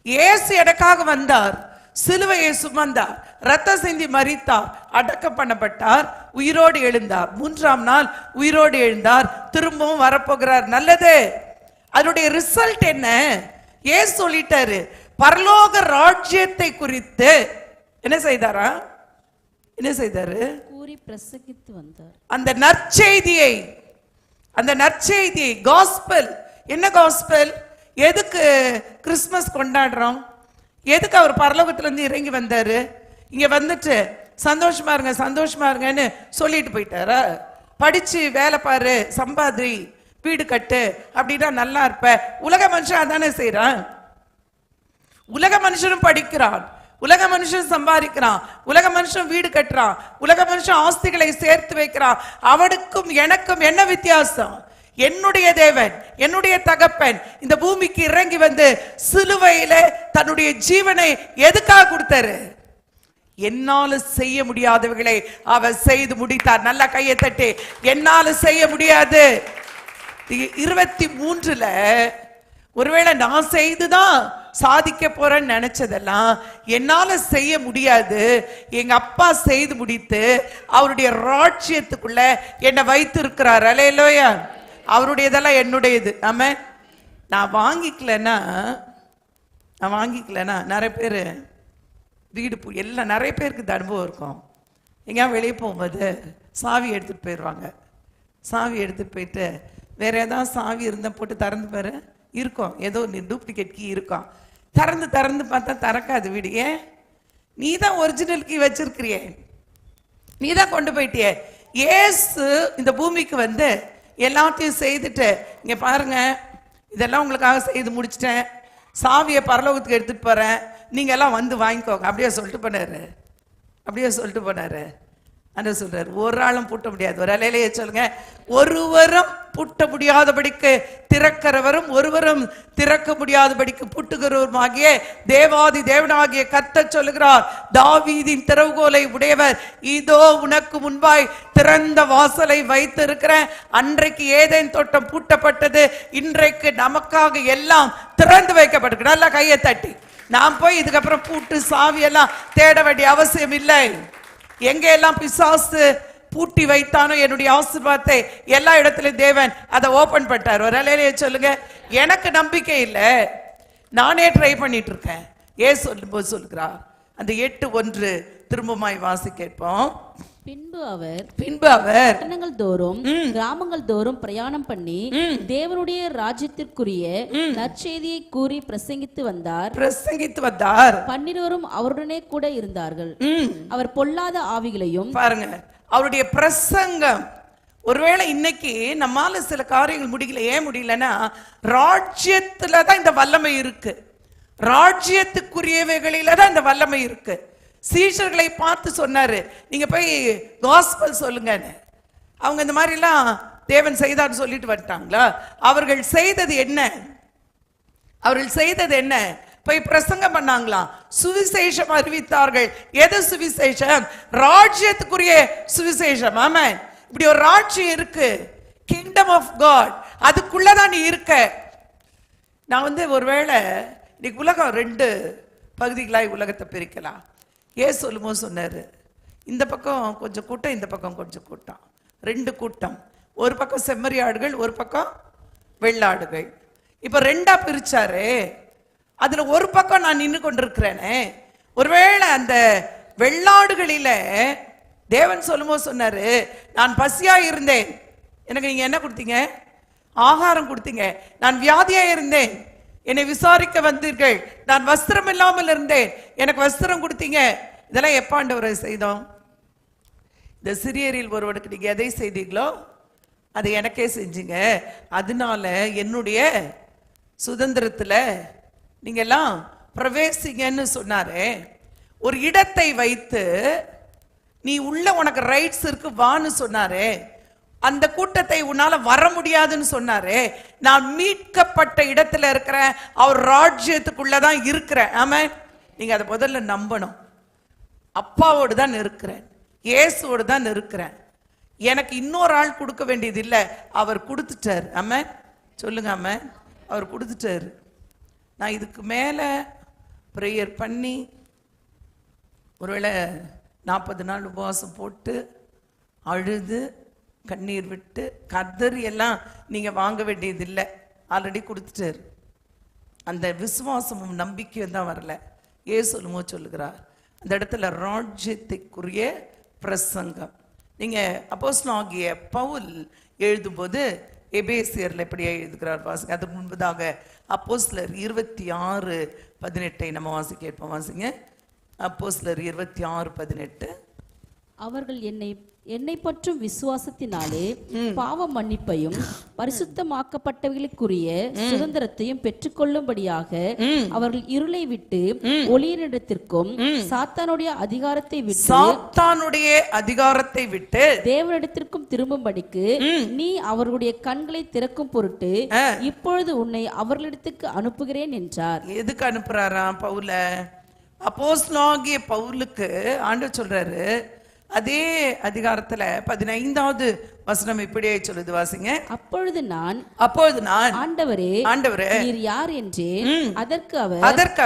இயேசு எனக்காக வந்தார், சிலுவையை சுமந்தார், ரத்த சிந்தி மரித்தார், அடக்கம் பண்ணப்பட்டார், உயிரோடு எழுந்தார், 3ஆம் நாள் உயிரோடு எழுந்தார், திரும்பவும் வரப்போகிறார். நல்லது. அதனுடைய ரிசல்ட் என்ன? ஏன் சொல்லிட்டாரு? பரலோக ராஜ்யத்தை குறித்து என்ன செய்தாரா? என்ன செய்தாரு? கூறி பிரசங்கித்து வந்தார். அந்த நற்செய்தியை காஸ்பல். என்ன காஸ்பல்? எதுக்கு கிறிஸ்மஸ் கொண்டாடுறோம்? எதுக்கு அவர் பரலோகத்துல இருந்து இறங்கி வந்தாரு? இங்க வந்துட்டு சந்தோஷமா இருங்கன்னு சொல்லிட்டு போயிட்டாரா? படிச்சு வேலை பாரு, சம்பாதி, வீடு கட்டு, அப்படின்னா நல்லா இருப்ப. உலக மனுஷன் அதானே செய்யறான். உலக மனுஷனும் படிக்கிறான், உலக மனுஷன் சம்பாதிக்கிறான், உலக மனுஷன் வீடு கட்டுறான், உலக மனுஷன் ஆஸ்திகளை சேர்த்து வைக்கிறான். அவனுக்கும் எனக்கும் என்ன வித்தியாசம்? என்னுடைய தேவன், என்னுடைய தகப்பன் இந்த பூமிக்கு இறங்கி வந்து சிலுவையில தன்னுடைய ஜீவனை எதுக்காக கொடுத்தாரு? என்னால செய்ய முடியாதவர்களை அவர் செய்து முடித்தார். நல்ல கையை தட்டி. என்னால செய்ய முடியாது. 23ல ஒருவேளை நான் செய்துதான் சாதிக்க போறேன்னு நினைச்சதெல்லாம் என்னால செய்ய முடியாது. எங்க அப்பா செய்து முடித்து அவருடைய ராஜ்யத்துக்குள்ள என்னை வைத்து இருக்கிறார். அல்லேலூயா. அவருடையதெல்லாம் என்னுடையது. ஆமென். நான் வாங்கிக்கலன்னா நிறைய பேர் வீடு எல்லாம் நிறைய பேருக்கு இந்த அனுபவம் இருக்கும். எங்கேயா வெளியே போகும்போது சாவி எடுத்துட்டு போயிடுவாங்க. சாவி எடுத்துட்டு போயிட்டு வேற ஏதாவது சாவி இருந்தா போட்டு திறந்து பாரு, இருக்கும் ஏதோ டூப்ளிகேட் கீ இருக்கும். திறந்து பார்த்தா திறக்காது வீடு. ஏன்? நீ தான் ஒரிஜினல் கீ வச்சிருக்கிறியே, நீ தான் கொண்டு போயிட்டியே. இயேசு இந்த பூமிக்கு வந்து எல்லாத்தையும் செய்துட்டு, இங்க பாருங்க இதெல்லாம் உங்களுக்காக செய்து முடிச்சிட்டேன், சாவியை பரலோகத்துக்கு எடுத்துட்டு போறேன், நீங்க எல்லாம் வந்து வாங்கிக்கோங்க, அப்படியே சொல்லிட்டு போனாரு. அண்ணா சொல்றாரு, ஒரு ஆளும் பூட்ட முடியாது. ஒரு அலையிலேயே சொல்லுங்க. ஒருவரும் பூட்ட முடியாதபடிக்கு திறக்கிறவரும் ஒருவரும் திறக்க முடியாதபடிக்கு பூட்டுகிறவருமாகிய தேவாதி தேவனாகிய கர்த்தர் சொல்லுகிறார், தாவீதின் திறவுகோலை உடையவர், இதோ உனக்கு முன்பாய் திறந்த வாசலை வைத்திருக்கிறேன். அன்றைக்கு ஏதேன் தோட்டம் பூட்டப்பட்டது, இன்றைக்கு நமக்காக எல்லாம் திறந்து வைக்கப்பட்டிருக்கு. நல்லா கையை தட்டி. நான் போய் இதுக்கப்புறம் பூட்டு சாவி எல்லாம் தேட வேண்டிய அவசியம் இல்லை. எங்க எல்லாம் பிசாசு பூட்டி வைத்தானோ என்னுடைய ஆசீர்வாதத்தை எல்லா இடத்திலும் தேவன் அதை ஓபன் பண்ணிட்டார். ஒரு அலையிலேயே சொல்லுங்க. எனக்கு நம்பிக்கை இல்லை, நானே ட்ரை பண்ணிட்டு இருக்கேன். சொல்லும்போது சொல்லுகிறார். அந்த 8:1 திரும்பமாய் வாசி கேட்போம். பின்பு அவர் பட்டணங்கள் தோறும் கிராமங்கள் தோறும் பிரயாணம் பண்ணி தேவனுடைய ராஜ்யத்திற்குரிய நற்செய்தியை கூறி பிரசங்கித்து வந்தார். 12 அவருடனே கூட இருந்தார்கள். அவர் பொல்லாத ஆவிகளையும். பாருங்க அவருடைய பிரசங்கம். ஒருவேளை இன்னைக்கு நம்மால சில காரியங்கள் முடியல. ஏன் முடியலன்னா ராஜ்யத்துல தான் இந்த வல்லமை இருக்கு, ராஜ்யத்துக்குரியவைகளில தான் இந்த வல்லமை இருக்கு. சீஷர்களை பார்த்து சொன்னாரு, நீங்க போய் காஸ்பல் சொல்லுங்க. அவங்க இந்த மாதிரிலாம் தேவன் செய்தான்னு சொல்லிட்டு வந்துட்டாங்களா? அவர்கள் செய்தது என்ன? அவர்கள் செய்தது என்ன? போய் பிரசங்கம் பண்ணாங்களாம், சுவிசேஷம் அறிவித்தார்கள். எது சுவிசேஷம்? ராஜ்யத்துக்குரிய சுவிசேஷம். ஆமா, இப்படி ஒரு ராஜ்யம் இருக்கு, கிங்டம் ஆஃப் காட். அதுக்குள்ளதான் நீ இருக்க. நான் ஒருவேளை இன்னைக்கு உலகம் 2 பகுதிகளாய் உலகத்தை பிரிக்கலாம். ஏன் சொல்லுமோ சொன்னாரு, இந்த பக்கம் கொஞ்சம் கூட்டம், இந்த பக்கம் கொஞ்சம் கூட்டம், 2 கூட்டம். ஒரு பக்கம் செம்மறி ஆடுகள், ஒரு பக்கம் வெள்ளாடுகள். இப்ப 2ஆ பிரிச்சாரு. அதுல ஒரு பக்கம் நான் நின்று கொண்டிருக்கிறேனே. ஒருவேளை அந்த வெள்ளாடுகளில தேவன் சொல்லுமோ சொன்னாரு, நான் பசியா இருந்தேன், எனக்கு நீங்க என்ன கொடுத்தீங்க? ஆகாரம் கொடுத்தீங்க. நான் வியாதியா இருந்தேன், என்னை விசாரிக்க வந்தீர்கள். நான் வஸ்திரம் இல்லாமல் இருந்தேன், எனக்கு வஸ்திரம் கொடுத்தீங்க. இதெல்லாம் எப்ப ஆண்டவரை செய்தோம்? இந்த சிறியரில் ஒருவனுக்கு நீங்க எதை செய்தீங்களோ அதை எனக்கே செஞ்சீங்க. அதனால என்னுடைய சுதந்திரத்துல நீங்க எல்லாம் பிரவேசிங்கன்னு சொன்னாரே. ஒரு இடத்தை வைத்து நீ உள்ள உனக்கு ரைட்ஸ் இருக்கு வான்னு சொன்னாரே. அந்த கூட்டத்தை உன்னால வர முடியாதுன்னு சொன்னாரே. நான் மீட்கப்பட்ட இடத்துல இருக்கிறேன், அவர் ராஜ்யத்துக்குள்ளதான் இருக்கிறேன். ஆமா, நீங்க அதை முதல்ல நம்பணும். அப்பாவோடு தான் இருக்கிறேன், இயேசுவோடு தான் இருக்கிறேன். எனக்கு இன்னொரு ஆள் கொடுக்க வேண்டியது இல்லை, அவர் கொடுத்துட்டார். ஆமா சொல்லுங்க, ஆமா அவர் கொடுத்துட்டாரு. நான் இதுக்கு மேல பிரேயர் பண்ணி ஒருவேளை 40 நாள் உபவாசம் போட்டு அழுது கண்ணீர் விட்டு கதறி எல்லாம் நீங்க வாங்க வேண்டியது இல்லை, ஆல்ரெடி கொடுத்துட்டாரு. அந்த விசுவாசமும் நம்பிக்கையும் தான் வரல. சொல்லுமோ சொல்லுகிறார், அந்த இடத்துல ராஜ்யத்துக்குரிய பிரசங்கம். நீங்க அப்போஸ்தலனாகிய பவுல் எழுதும்போது எபேசியர்ல எப்படி எழுதுகிறார் வாசிங்க. அதுக்கு முன்பதாக அப்போஸ்தலர் 26:18 நம்ம வாசிக்க இருப்போம். வாசிங்க அப்போஸ்தலர் 26:18. அவர்கள் என்னை பற்றும் விசுவாசத்தினாலே பாவ மன்னிப்பையும் பரிசுத்தமாக்கப்பட்டவர்களுக்குரிய சுதந்திரத்தையும் பெற்றுக்கொள்ளும்படியாக அவர்கள் இருளை விட்டு ஒளியினிடத்திற்கும் சாத்தானுடைய அதிகாரத்தை விட்டு தேவனிடத்திற்கும் திரும்பும்படிக்கு நீ அவர்களுடைய கண்களை திறக்கும் பொருட்டு இப்பொழுது உன்னை அவர்களிடத்துக்கு அனுப்புகிறேன் என்றார். எதுக்கு அனுப்புறாராம் பவுல? அப்போஸ்தலனாகிய பவுலுக்கு ஆண்டவர் சொல்றாரு. அதே அதிகாரத்துல 15வது வசனம் இப்படியே சொல்லுது, வாசிங்க. அப்பொழுது நான் ஆண்டவரே நீர் யார் என்றேன். அதற்கு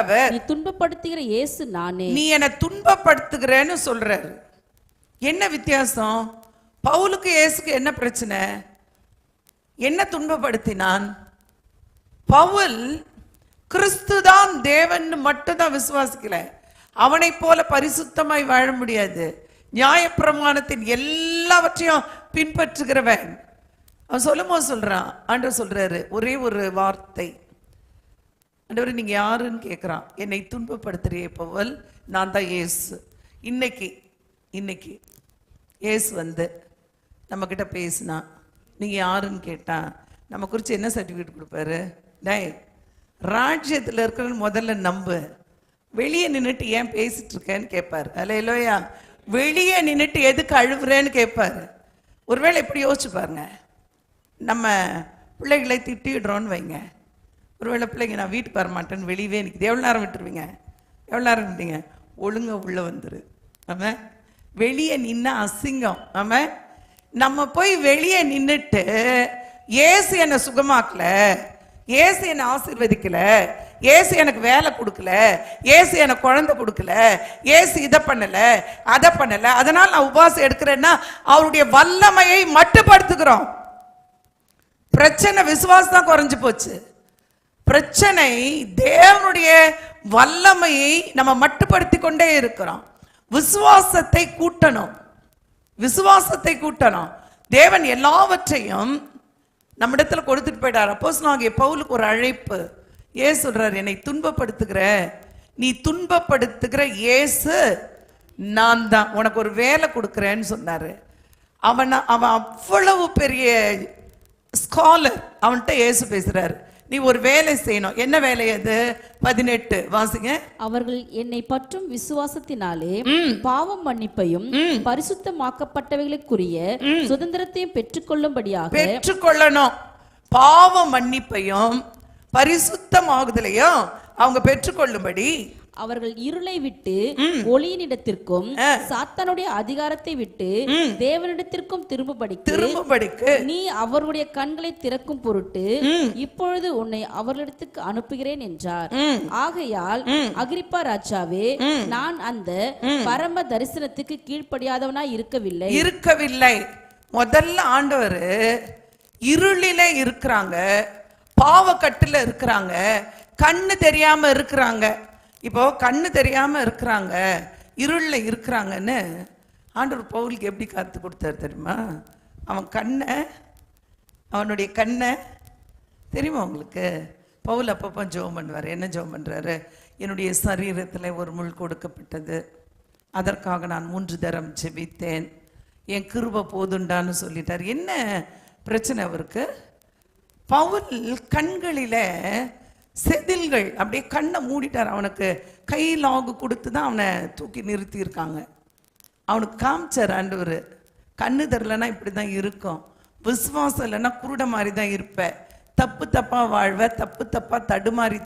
அவர் நீ துன்பப்படுத்துகிற இயேசு நானே. நீ என்னை துன்பப்படுத்துகிறேன்னு சொல்றாரு. என்ன வித்தியாசம்? பவுலுக்கு இயேசுக்கு என்ன பிரச்சனை? என்ன துன்பப்படுத்தினான்? பவுல் கிறிஸ்துதான் தேவன் மட்டும்தான் விசுவாசிக்கல. அவனை போல பரிசுத்தமாய் வாழ முடியாது. நியாயப்பிரமாணத்தின் எல்லாவற்றையும் பின்பற்றுகிறவன். அவன் சொல்லும்போது சொல்றான், ஆண்டவர் சொல்றாரு ஒரே ஒரு வார்த்தை, ஆண்டவர் நீங்க யாருன்னு கேட்கிறான். என்னை துன்பப்படுத்துறிய பவுல், நான் தான் இயேசு. இன்னைக்கு இயேசு நம்ம கிட்ட பேசினா, நீங்க யாருன்னு கேட்டா நம்ம குறித்து என்ன சர்டிஃபிகேட் கொடுப்பாரு? டேய், ராஜ்யத்தில் இருக்கிறன்னு முதல்ல நம்பு, வெளியே நின்றுட்டு ஏன் பேசிட்டு இருக்கேன்னு கேட்பாரு. அல்லேலூயா. வெளியே நின்றுட்டு எதுக்கு அழுவுறேன்னு கேட்பாரு. ஒருவேளை எப்படி யோசிச்சு பாருங்க, நம்ம பிள்ளைகளை திட்டிடுறோன்னு வைங்க. ஒருவேளை பிள்ளைங்க நான் வீட்டுக்கு வர மாட்டேன்னு வெளியவே நிற்குது. எவ்வளோ நேரம் விட்டுருவீங்க? எவ்வளோ நேரம் விட்டீங்க? ஒழுங்க உள்ள வந்துரு. ஆமா, வெளியே நின்ன அசிங்கம். ஆமா, நம்ம போய் வெளியே நின்றுட்டு ஏசு என்னை சுகமாக்கல, ஏசு என்னை ஆசீர்வதிக்கல, ஏசு எனக்கு வேலை கொடுக்கல, ஏசு எனக்கு குழந்தை கொடுக்கல, ஏசு இதை பண்ணல அதை பண்ணல, அதனால நான் உபவாசம் எடுக்கிறேன்னா அவருடைய வல்லமையை மட்டுப்படுத்துகிறோம். பிரச்சனை விசுவாசம் தான் குறைஞ்சு போச்சு. பிரச்சனை தேவனுடைய வல்லமையை நம்ம மட்டுப்படுத்தி கொண்டே இருக்கிறோம். விசுவாசத்தை கூட்டணும். தேவன் எல்லாவற்றையும் நம்மிடத்துல கொடுத்துட்டு போயிட்டார். அப்போஸ்தலனாகிய பவுலுக்கு ஒரு அழைப்பு. ஏசு சொல்றாரு, என்னை நீ துன்பப்படுத்துகிற இயேசு நான் தான், உனக்கு ஒரு வேலை கொடுக்கிறேன்னு சொன்னாரு. அவன் அவ்வளவு பெரிய ஸ்காலர். அவன்கிட்ட இயேசு பேசுறாரு, நீ ஒரு வேலை செய்யணும். என்ன வேலை அது? 18 வாசிங்க. அவர்கள் என்னை பற்றும் விசுவாசத்தினாலே பாவம் மன்னிப்பையும் பரிசுத்தமாக்கப்பட்டவைகளுக்குரிய சுதந்திரத்தையும் பெற்றுக்கொள்ளும். பாவ மன்னிப்பையும் பரிசுத்தமாகுதலையும் அவங்க பெற்றுக்கொள்ளும்படி அவர்கள் இருளை விட்டு ஒளியினிடத்திற்கும் சாத்தானுடைய அதிகாரத்தை விட்டு தேவனிடத்திற்கும் திரும்பும்படிக்கு நீ அவருடைய கண்களை திறக்கும் பொருட்டு இப்பொழுது உன்னை அவர்களிடத்துக்கு அனுப்புகிறேன் என்றார். ஆகையால் அகிரிப்பா ராஜாவே, நான் அந்த பரம தரிசனத்துக்கு கீழ்ப்படியாதவனாய் இருக்கவில்லை. முதல்ல ஆண்டவர் இருளிலே இருக்கிறாங்க, பாவக்கட்டுல இருக்கிறாங்க, கண்ணு தெரியாம இருக்கிறாங்க. இப்போ கண்ணு தெரியாம இருக்கிறாங்க, இருள்ல இருக்கிறாங்கன்னு ஆண்டவர் பவுலுக்கு எப்படி கருத்து கொடுத்தாரு தெரியுமா? அவனுடைய கண்ணை தெரியுமா உங்களுக்கு? பவுல் அப்பப்போ ஜெபம் பண்ணுவார். என்ன ஜெபம் பண்றாரு? என்னுடைய சரீரத்தில் ஒரு முள் கொடுக்கப்பட்டது, அதற்காக நான் 3 தரம் ஜெபித்தேன், என் கிருபை போதுண்டான்னு சொல்லிட்டார். என்ன பிரச்சனை அவருக்கு? பவுல் கண்களில செதில்கள், அப்படியே கண்ணை மூடிட்டார். அவனுக்கு கை லாகு கொடுத்து தான் அவனை தூக்கி நிறுத்தி இருக்காங்க. அவனுக்கு காமிச்சார் ஆண்டவர், கண்ணு தரலன்னா இப்படி தான் இருக்கும், விசுவாசம் இல்லைன்னா குருட மாதிரி தான் இருப்ப, தப்பா வாழ்வ, தப்பா தடுமாறி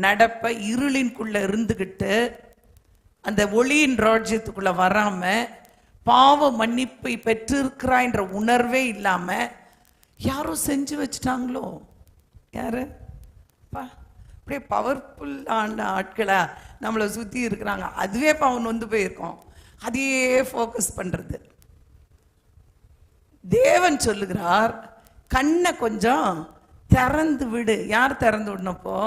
நடப்ப, இருளின்குள்ள இருந்துகிட்டு அந்த ஒளியின் ராஜ்யத்துக்குள்ள வராம பாவ மன்னிப்பை பெற்றிருக்கிறாய்ன்ற உணர்வே இல்லாம யாரோ செஞ்சு வச்சுட்டாங்களோ. யாரு? அப்படியே பவர்ஃபுல் ஆன ஆட்களா நம்மளை சுற்றி இருக்கிறாங்க. அதுவே அவன் வந்து போயிருக்கோம். அதையே ஃபோக்கஸ் பண்ணுறது. தேவன் சொல்லுகிறார், கண்ணை கொஞ்சம் திறந்து விடு. யார் திறந்து விடனப்போ?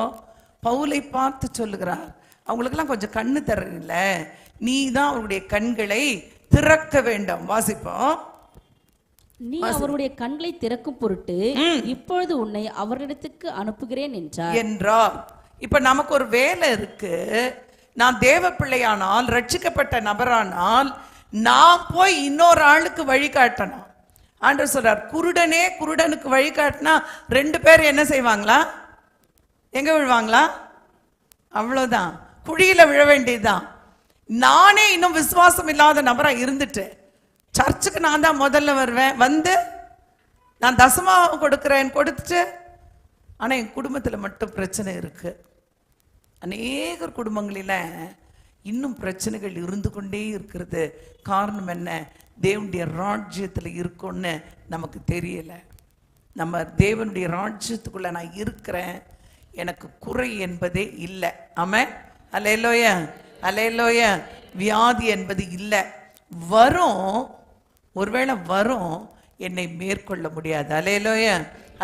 பவுலை பார்த்து சொல்லுகிறார், அவங்களுக்கெல்லாம் கொஞ்சம் கண்ணு திறனில்ல, நீ தான் அவருடைய கண்களை திறக்க வேண்டும். வாசிப்போம். நீ அவருடைய கண்களை திறக்கும் பொருட்டு இப்பொழுது உன்னை அவரிடத்துக்கு அனுப்புகிறேன் என்றார். இப்ப நமக்கு ஒரு வேலை இருக்கு. நான் தேவ பிள்ளையானால், ரட்சிக்கப்பட்ட நபரானால், நான் போய் இன்னொரு ஆளுக்கு வழிகாட்டணும். ஆண்டவர் சொல்றார், குருடனே குருடனுக்கு வழிகாட்டினா 2 பேர் என்ன செய்வாங்களா? எங்க விழுவாங்களா? அவ்வளவுதான், குழியில விழ வேண்டியதுதான். நானே இன்னும் விசுவாசம் இல்லாத நபரா இருந்துட்டு சர்ச்சுக்கு நான் தான் முதல்ல வருவேன், வந்து நான் தசமாவும் கொடுத்துட்டு, ஆனா என் குடும்பத்துல மட்டும் பிரச்சனை இருக்கு. அநேகர் குடும்பங்களில இன்னும் பிரச்சனைகள் இருந்து கொண்டே இருக்கிறது. காரணம் என்ன? தேவனுடைய ராஜ்யத்துல இருக்கும்னு நமக்கு தெரியல. நம்ம தேவனுடைய ராஜ்யத்துக்குள்ள நான் இருக்கிறேன், எனக்கு குறை என்பதே இல்லை. ஆமென், அல்லேலூயா, அல்லேலூயா. வியாதி என்பது இல்லை. வரும், ஒருவேளை வரும், என்னை மேற்கொள்ள முடியாது. அல்லேலூயா,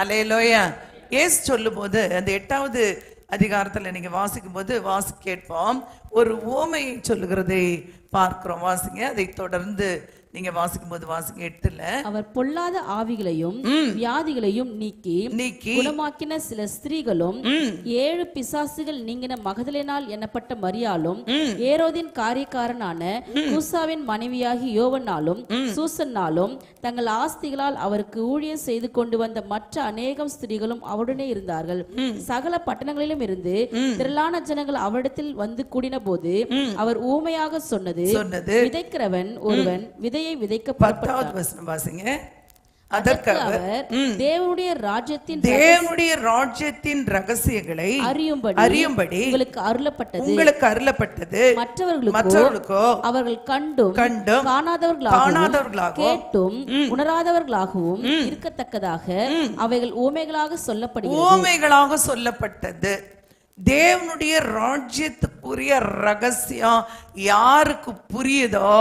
அல்லேலூயா. இயேசு சொல்லும் போது அந்த 8வது அதிகாரத்தில் நீங்க வாசிக்கும் போது கேட்போம், ஒரு உவமையை சொல்லுகிறதை பார்க்கிறோம். வாசிங்க, அதை தொடர்ந்து நீங்க வாசிக்கும் போது வாசிங்க. 8ல அவர் பொல்லாத ஆவிகளையும் வியாதிகளையும் நீக்கி குணமாக்கின சில ஸ்திரீகளும் 7 பிசாசுகள் நீங்கின மகதலேனால் எண்ணப்பட்ட மரியாளும் ஏரோதின் காரியக்காரனான கூசாவின் மனைவியாகி யோவனாலும் சூசன்னாலும் தங்கள் ஆஸ்திகளால் அவருக்கு ஊழியம் செய்து கொண்டு வந்த மற்ற அநேகம் ஸ்திரீகளும் அவருடனே இருந்தார்கள். சகல பட்டணங்களிலும் இருந்து திரளான ஜனங்கள் அவரிடத்தில் வந்து கூடின போது அவர் ஊமையாக சொன்னது, விதைக்கிறவன் ஒருவன் விதையை விதைக்க புறப்பட்டார். அதற்கு அவர் தேவனுடைய ராஜ்யத்தின் ரகசியங்களை அறியும்படி உங்களுக்கு அருளப்பட்டது. மற்றவர்களுக்கோ அவர்கள் கண்டும் காணாதவர்களாகவும் கேட்டும் உணராதவர்களாகவும் இருக்கத்தக்கதாக அவைகள் ஊமைகளாக சொல்லப்பட்டது. தேவனுடைய ராஜ்யத்துக்குரிய ரகசியம் யாருக்கு புரியுதோ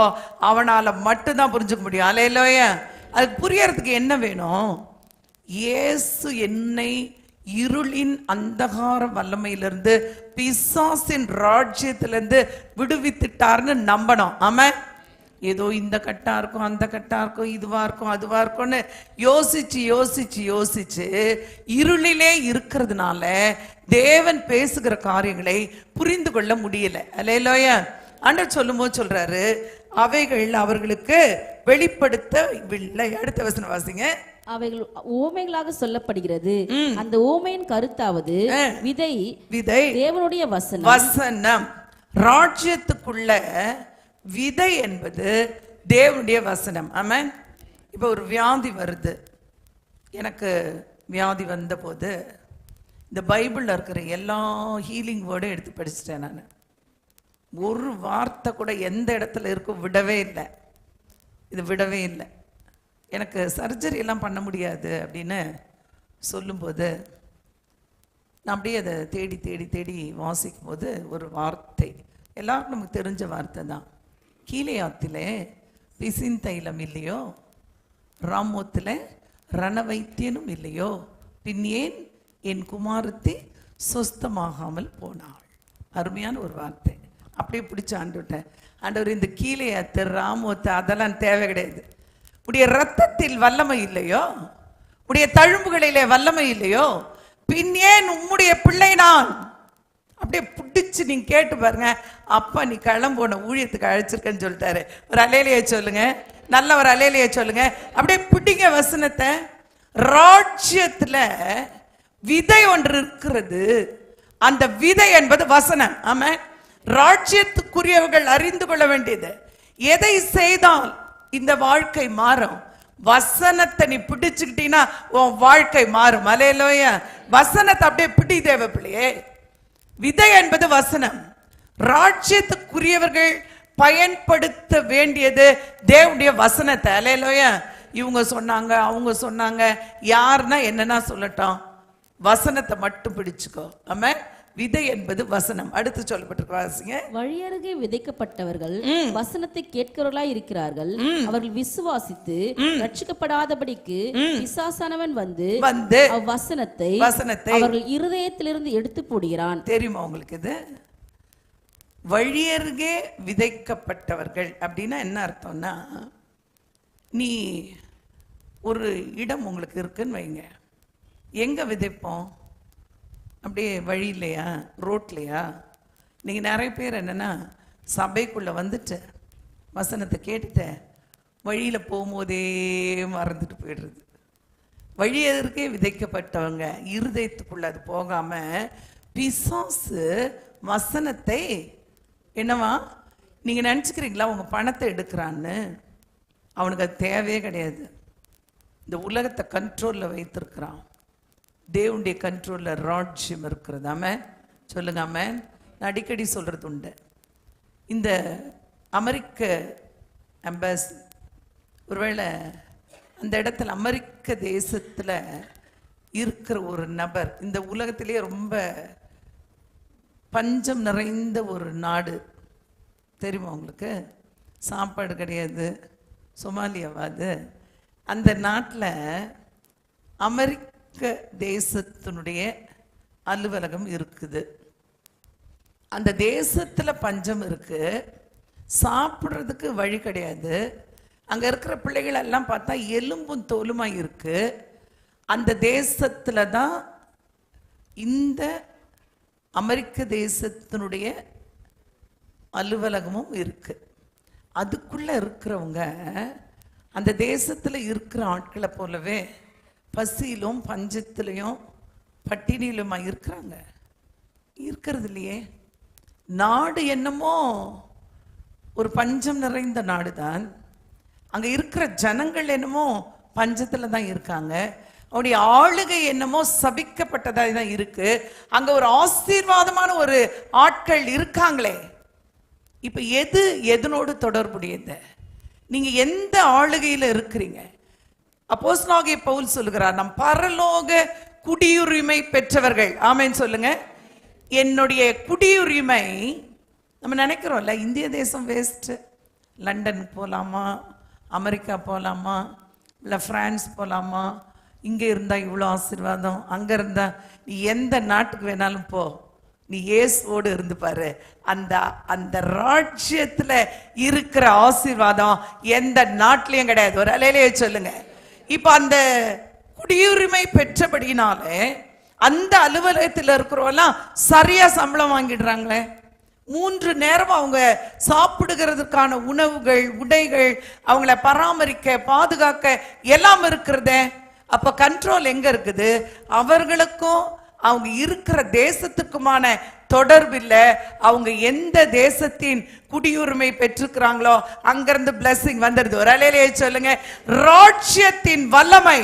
அவனால மட்டும்தான் புரிஞ்சுக்க முடியும். அல்லேலூயா. அது புரியறதுக்கு என்ன வேணும்? இயேசு என்னை இருளின் அந்தகார வல்லமையிலிருந்து, பிசாசின் ராஜ்யத்திலிருந்து விடுவித்துட்டார்னு நம்பணும். ஆமென். ஏதோ இந்த கட்டா இருக்கும், அந்த கட்டா இருக்கும், இதுவா இருக்கும், அதுவா இருக்கும்னு யோசிச்சு இருளிலே இருக்கிறதுனால தேவன் பேசுகிற காரியங்களை புரிந்து கொள்ள முடியல. அல்லேலூயா. ஆண்டவர் சொல்லும் போது சொல்றாரு, அவைகள் அவர்களுக்கு வெளிப்படுத்தவில்லை. அடுத்த வசனம் வாசிங்க. அவைகள் ஓமைகளாக சொல்லப்படுகிறது. அந்த ஓமையின் கருத்தாவது விதை விதை தேவனுடைய வசனம். வசனம். ராஜ்யத்துக்குள்ள விதை என்பது தேவனுடைய வசனம். ஆமென். இப்ப ஒரு வியாதி வருது. எனக்கு வியாதி வந்த போது இந்த பைபிள்ல இருக்கிற எல்லா ஹீலிங் வேர்டும் எடுத்து படிச்சுட்டேன். நான் ஒரு வார்த்தை கூட எந்த இடத்துல இருக்கும் விடவே இல்லை. இது விடவே இல்லை. எனக்கு சர்ஜரி எல்லாம் பண்ண முடியாது அப்படின்னு சொல்லும்போது நான் அப்படியே அதை தேடி தேடி தேடி வாசிக்கும் போது ஒரு வார்த்தை, எல்லாருக்கும் நமக்கு தெரிஞ்ச வார்த்தை தான். கீலேயாத்திலே பிசின் தைலம் இல்லையோ, ராமோத்தில் ரணவைத்தியனும் இல்லையோ, பின் ஏன் என் குமாரத்தி சுஸ்தமாகாமல் போனாள். அருமையான ஒரு வார்த்தை. அப்படியே பிடிச்ச ஆண்டுவிட்டேன். ஆண்டவர், இந்த கீலேயாத்து ராமோத்து அதெல்லாம் தேவை கிடையாது. உடைய ரத்தத்தில் வல்லமை இல்லையோ, உடைய தழும்புகளிலே வல்லமை இல்லையோ, பின் ஏன் உம்முடைய பிள்ளை நான். அப்படியே பிடிச்சு நீங்க கேட்டு பாருங்க. அப்பா நீ கிளம்போன ஊழியத்துக்கு அழைச்சிருக்கேன்னு சொல்லிட்டாரு. ஒரு அலேலியை சொல்லுங்க, நல்ல ஒரு அலேலியை சொல்லுங்க. அப்படியே பிடிங்க வசனத்தை. ராஜ்யத்துல விதை ஒன்று இருக்கிறது. அந்த விதை என்பது வசனம். ஆமா, ராஜ்யத்துக்குரியவர்கள் அறிந்து கொள்ள வேண்டியது, எதை செய்தால் இந்த வாழ்க்கை மாறும். வசனத்தை நீ பிடிச்சுக்கிட்டீங்கன்னா உன் வாழ்க்கை மாறும். அல்லேலூயா. வசனத்தை அப்படியே பிடி தேவ பிள்ளையே. விதை என்பது வசனம். ராஜ்யத்துக்குரியவர்கள் பயன்படுத்த வேண்டியது தேவனுடைய வசனத்தை. அல்லேலூயா. இவங்க சொன்னாங்க, அவங்க சொன்னாங்க, யாருன்னா என்னன்னா சொல்லட்டும், வசனத்தை மட்டும் பிடிச்சுக்கோ. ஆமா, விதை என்பது வசனம். அடுத்து சொல்லப்பட்டிருக்க வழியருகே விதைக்கப்பட்டவர்கள் வசனத்தை கேட்கிறவர்களாய் இருக்கிறார்கள். அவர்கள் விசுவாசித்து ரட்சிக்கப்படாதபடிக்கு பிசாசானவன் வந்து வசனத்தை அவர்கள் இருதயத்திலிருந்து எடுத்து போடுகிறான். தெரியுமா உங்களுக்கு இது? வழியருகே விதைக்கப்பட்டவர்கள் அப்படின்னா என்ன அர்த்தம்னா, நீ ஒரு இடம் உங்களுக்கு இருக்குன்னு வைங்க, எங்க விதைப்போம்? அப்படியே வழியிலையா, ரோட்லையா? நீங்கள் நிறைய பேர் என்னென்னா சபைக்குள்ளே வந்துட்டு வசனத்தை கேட்டுட்டு வழியில் போகும்போதே மறந்துட்டு போயிடுறது. வழியருக்கே விதைக்கப்பட்டவங்க இருதயத்துக்குள்ள அது போகாமல் பிசாசு வசனத்தை என்னவா நீங்கள் நினச்சிக்கிறீங்களா உங்கள் பணத்தை எடுக்கிறான்னு? அவனுக்கு அது தேவையே கிடையாது. இந்த உலகத்தை கண்ட்ரோலில் வைத்திருக்கிறான். தேவனுடைய கண்ட்ரோலில் ராஜ்யம் இருக்கிறது. ஆமென் சொல்லுங்க. ஆமென். நான் அடிக்கடி சொல்கிறது உண்டு. இந்த அமெரிக்க அம்பாசி ஒருவேளை அந்த இடத்துல அமெரிக்க தேசத்தில் இருக்கிற ஒரு நபர், இந்த உலகத்திலேயே ரொம்ப பஞ்சம் நிறைந்த ஒரு நாடு தெரியுமா உங்களுக்கு? சாப்பாடு கிடையாது, சொமாலியாவாது. அந்த நாட்டில் அமெரிக்க தேசத்தினுடைய அலுவலகம் இருக்குது. அந்த தேசத்துல பஞ்சம் இருக்கு, சாப்பிட்றதுக்கு வழி கிடையாது. அங்க இருக்கிற பிள்ளைகள் எல்லாம் பார்த்தா எலும்பும் தோலுமா இருக்கு. அந்த தேசத்துல தான் இந்த அமெரிக்க தேசத்தினுடைய அலுவலகமும் இருக்கு. அதுக்குள்ள இருக்கிறவங்க அந்த தேசத்துல இருக்கிற ஆட்களை போலவே பசியிலும் பஞ்சத்திலையும் பட்டினியிலுமா இருக்கிறாங்க? இருக்கிறது இல்லையே. நாடு என்னமோ ஒரு பஞ்சம் நிறைந்த நாடு தான். அங்கே இருக்கிற ஜனங்கள் என்னமோ பஞ்சத்தில் தான் இருக்காங்க. அவருடைய ஆளுகை என்னமோ சபிக்கப்பட்டதாக தான் இருக்கு. அங்கே ஒரு ஆசீர்வாதமான ஒரு ஆட்கள் இருக்காங்களே. இப்போ எது எதனோடு தொடர்புடையது? நீங்கள் எந்த ஆளுகையில் இருக்கிறீங்க? அப்போஸ்தலனாகிய பவுல் சொல்லுகிறார், நம் பரலோக குடியுரிமை பெற்றவர்கள். ஆமென் சொல்லுங்க. என்னுடைய குடியுரிமை, நம்ம நினைக்கிறோம்ல இந்திய தேசம் வேஸ்ட், லண்டன் போகலாமா, அமெரிக்கா போகலாமா, இல்லை பிரான்ஸ் போகலாமா, இங்கே இருந்தால் இவ்வளோ ஆசீர்வாதம், அங்கே இருந்தால் நீ எந்த நாட்டுக்கு வேணாலும் போ, நீ இயேசுவோடு இருந்து பாரு. அந்த அந்த ராஜ்யத்தில் இருக்கிற ஆசீர்வாதம் எந்த நாட்டிலையும் கிடையாது. ஒரு அலையிலேயே சொல்லுங்க. இப்ப அந்த குடியுரிமை பெற்றபடினாலே அந்த அலுவலகத்தில் இருக்கிறவெல்லாம் சரியா சம்பளம் வாங்கிடுறாங்களே. 3 நேரம் அவங்க சாப்பிடுகிறதுக்கான உணவுகள், உடைகள், அவங்கள பராமரிக்க பாதுகாக்க எல்லாம் இருக்கிறதே. அப்ப கண்ட்ரோல் எங்க இருக்குது? அவர்களுக்கும் அவங்க இருக்கிற தேசத்துக்குமான தொடர்பு இல்ல. அவங்க எந்த தேசத்தின் குடியுரிமை பெற்றுக்கிறாங்களோ அங்கிருந்து பிளஸிங் வந்துடுது. ஒரு அலையிலேயே சொல்லுங்க, ராஜ்யத்தின் வல்லமை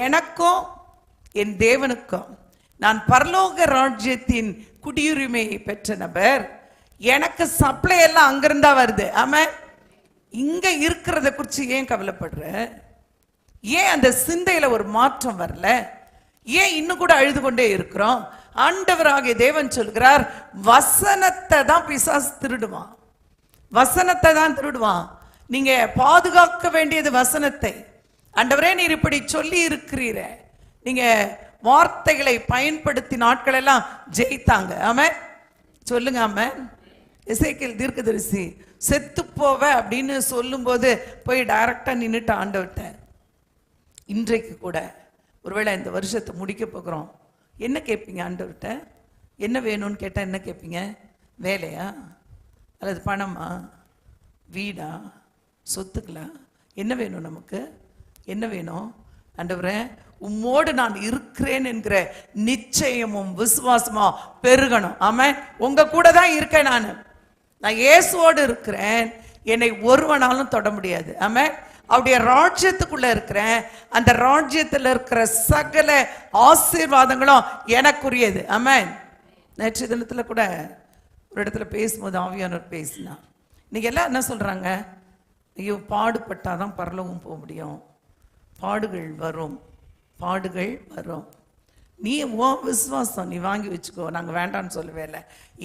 எனக்கும் என் தேவனுக்கும். நான் பரலோக ராஜ்யத்தின் குடியுரிமையை பெற்ற நபர். எனக்கு சப்ளை எல்லாம் அங்கிருந்தா வருது. ஆமா, இங்க இருக்கிறத குறித்து ஏன் கவலைப்படுற? ஏன் அந்த சிந்தையில ஒரு மாற்றம் வரல? ஏன் இன்னும் கூட அழுது கொண்டே இருக்கிறோம்? ஆண்டவராகிய தேவன் சொல்கிறார், வசனத்தை தான் பிசாசு திருடுவான். வசனத்தை தான் திருடுவான். நீங்க பாதுகாக்க வேண்டியது வசனத்தை. ஆண்டவரே, நீர் இப்படி சொல்லி இருக்கிறீர. நீங்க வார்த்தைகளை பயன்படுத்தி நாட்கள் எல்லாம் ஜெயித்தாங்க. ஆமென் சொல்லுங்க. ஆமென். எசேக்கியேல் தீர்க்கதரிசி செத்து போவ அப்படின்னு சொல்லும் போது போய் டைரக்டா நின்னுட்டு ஆண்டவர்ட்ட, இன்றைக்கு கூட ஒருவேளை இந்த வருஷத்தை முடிக்க போகிறோம், என்ன கேட்பீங்க ஆண்டவர்கிட்ட? என்ன வேணும்னு கேட்டால் என்ன கேட்பீங்க? வேலையா அல்லது பணமா, வீடா, சொத்துக்களா? என்ன வேணும் நமக்கு? என்ன வேணும்? ஆண்டவரே, உம்மோடு நான் இருக்கிறேன் என்கிற நிச்சயமும் விசுவாசமும் பெருகணும். ஆமென். உங்க கூட தான் இருக்கேன். நான் இயேசுவோடு இருக்கிறேன். என்னை ஒருவனாலும் தொட முடியாது. ஆமென். அவருடைய ராஜ்யத்துக்குள்ள இருக்கிறேன். அந்த ராஜ்யத்தில் இருக்கிற சகல ஆசீர்வாதங்களும் எனக்குரியது. ஆமென். நேற்று தினத்துல கூட ஒரு இடத்துல பேசும்போது ஆவியானவர் பேசினார். இன்னைக்கு எல்லாம் என்ன சொல்றாங்க? ஐயோ, பாடுபட்டாதான் பரலோகம் போக முடியும். பாடுகள் வரும், பாடுகள் வரும். நீ உன் விசுவாசம் நீ வாங்கி வச்சுக்கோ, நாங்கள் வேண்டான்னு சொல்லவே இல்லை.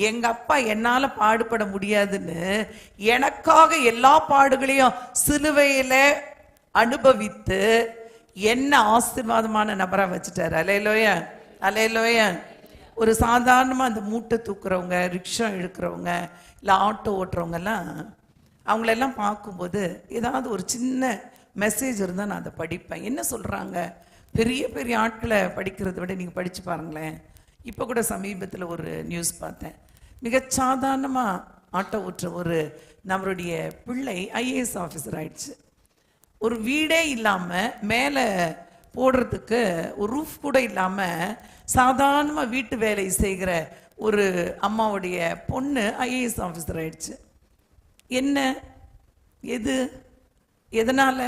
எங்க அப்பா என்னால பாடுபட முடியாதுன்னு எனக்காக எல்லா பாடுகளையும் சிலுவையில அனுபவித்து என்ன ஆசீர்வாதமான நபரா வச்சுட்டாரு. அல்லேலூயா, அல்லேலூயா. ஒரு சாதாரணமா அந்த மூட்டை தூக்குறவங்க, ரிக்ஷா இழுக்கிறவங்க, இல்லை ஆட்டோ ஓட்டுறவங்க எல்லாம், அவங்களெல்லாம் பார்க்கும்போது ஏதாவது ஒரு சின்ன மெசேஜ் இருந்தால் நான் அதை படிப்பேன். என்ன சொல்றாங்க? பெரிய பெரிய ஆட்களை படிக்கிறத விட நீங்கள் படித்து பாருங்களேன். இப்போ கூட சமீபத்தில் ஒரு நியூஸ் பார்த்தேன். மிக சாதாரணமாக ஆட்டோ ஓட்டுற ஒரு நம்மளுடைய பிள்ளை ஐஏஎஸ் ஆஃபீஸர் ஆயிடுச்சு. ஒரு வீடே இல்லாமல், மேலே போடுறதுக்கு ஒரு ரூஃப் கூட இல்லாமல் சாதாரணமாக வீட்டு வேலை செய்கிற ஒரு அம்மாவுடைய பொண்ணு ஐஏஎஸ் ஆஃபீஸர் ஆயிடுச்சு. என்ன, எது, எதனால?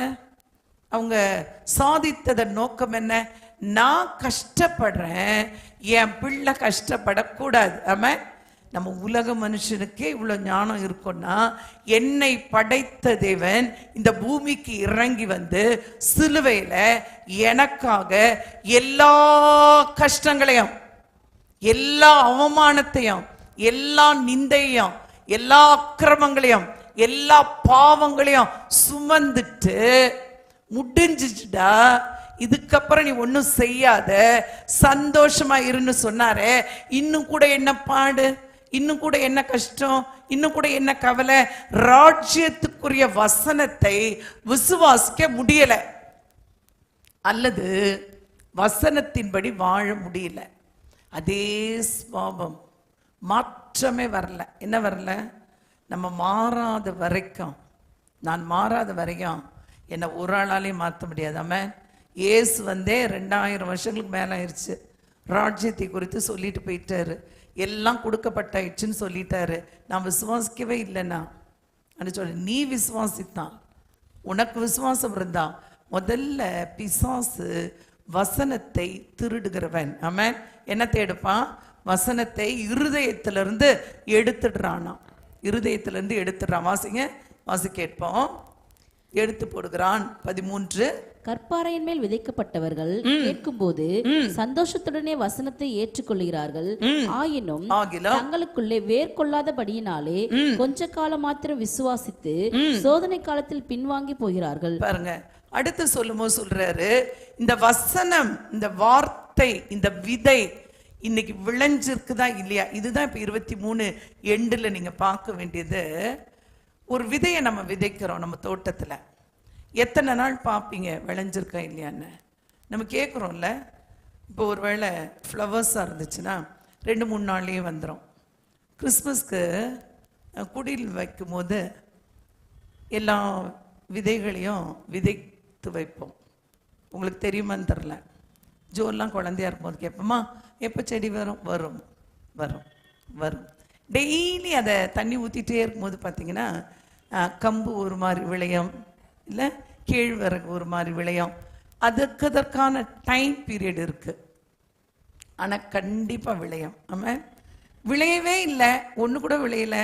அவங்க சாதித்ததன் நோக்கம் என்ன? நான் கஷ்டப்படுறேன், என் பிள்ளை கஷ்டப்படக்கூடாது. ஆமாம். நம்ம உலக மனுஷனுக்கே இவ்வளோ ஞானம் இருக்கும்னா, என்னை படைத்த தேவன் இந்த பூமிக்கு இறங்கி வந்து சிலுவையில எனக்காக எல்லா கஷ்டங்களையும், எல்லா அவமானத்தையும், எல்லா நிந்தையும், எல்லா அக்கிரமங்களையும், எல்லா பாவங்களையும் சுமந்துட்டு முடிஞ்சிச்சுடா, இதுக்கப்புறம் நீ ஒன்றும் செய்யாத, சந்தோஷமா இருன்னு சொன்னாரே. இன்னும் கூட என்ன பாடு, இன்னும் கூட என்ன கஷ்டம், இன்னும் கூட என்ன கவலை? ராஜ்யத்துக்குரிய வசனத்தை விசுவாசிக்க முடியல, அல்லது வசனத்தின்படி வாழ முடியல. அதே சுபாவம், மாற்றமே வரல. என்ன வரல? நம்ம மாறாத வரைக்கும், நான் மாறாத வரைக்கும் என்னை ஒரு ஆளாலையும் மாற்ற முடியாதாம. ஏசு வந்தே 2000 வருஷங்களுக்கு மேலே ஆயிடுச்சு. ராஜ்யத்தை குறித்து சொல்லிட்டு போயிட்டாரு, எல்லாம் கொடுக்கப்பட்டாயிடுச்சுன்னு சொல்லிட்டாரு. நான் விசுவாசிக்கவே இல்லைன்னா சொல்ல, நீ விசுவாசித்தான், உனக்கு விசுவாசம் இருந்தா. முதல்ல பிசாசு வசனத்தை திருடுகிறவன். ஆமென். என்னத்தை எடுப்பான்? வசனத்தை இருதயத்திலிருந்து எடுத்துடுறானா. இருதயத்திலிருந்து எடுத்துடுறான். வாசிங்க, வாசி கேட்போம். எடுத்து போடுகிறான். 13. கற்பாறையின் மேல் விதைக்கப்பட்டவர்கள் கேட்கும்போது சந்தோஷத்துடனே வசனத்தை ஏற்றுக்கொள்கிறார்கள். ஆயினும் தங்களுக்குள்ளே வேர் கொள்ளாதபடியினாலே கொஞ்ச காலம் மாத்திரம் விசுவாசித்து சோதனை காலத்தில் பின்வாங்கி போகிறார்கள். பாருங்க, அடுத்து சொல்லும்போது சொல்றாரு, இந்த வசனம், இந்த வார்த்தை, இந்த விதை இன்னைக்கு விளைஞ்சிருக்குதா இல்லையா? இதுதான் இப்ப 23 எண்டுல நீங்க பார்க்க வேண்டியது. ஒரு விதையை நம்ம விதைக்கிறோம் நம்ம தோட்டத்துல. எத்தனை நாள் பார்ப்பீங்க விளைஞ்சிருக்கா இல்லையான்னு? நம்ம கேட்குறோம்ல. இப்போ ஒரு வேளை ஃப்ளவர்ஸாக இருந்துச்சுன்னா 2-3 நாள்லேயே வந்துடும். கிறிஸ்மஸ்க்கு குடில் வைக்கும் போது எல்லா விதைகளையும் விதைத்து வைப்போம். உங்களுக்கு தெரியுமான்னு தெரில. ஜோர்லாம் குழந்தையா இருக்கும்போது கேட்போம்மா எப்போ செடி வரும் வரும் வரும் வரும். டெய்லி அதை தண்ணி ஊற்றிட்டே இருக்கும்போது பார்த்தீங்கன்னா கம்பு ஒரு மாதிரி விளையும், இல்லை கேழ்வரகு ஒரு மாதிரி விளையும். அதற்கான டைம் பீரியட் இருக்குது. ஆனால் கண்டிப்பாக விளையும். ஆமாம், விளையவே இல்லை, ஒன்று கூட விளையலை.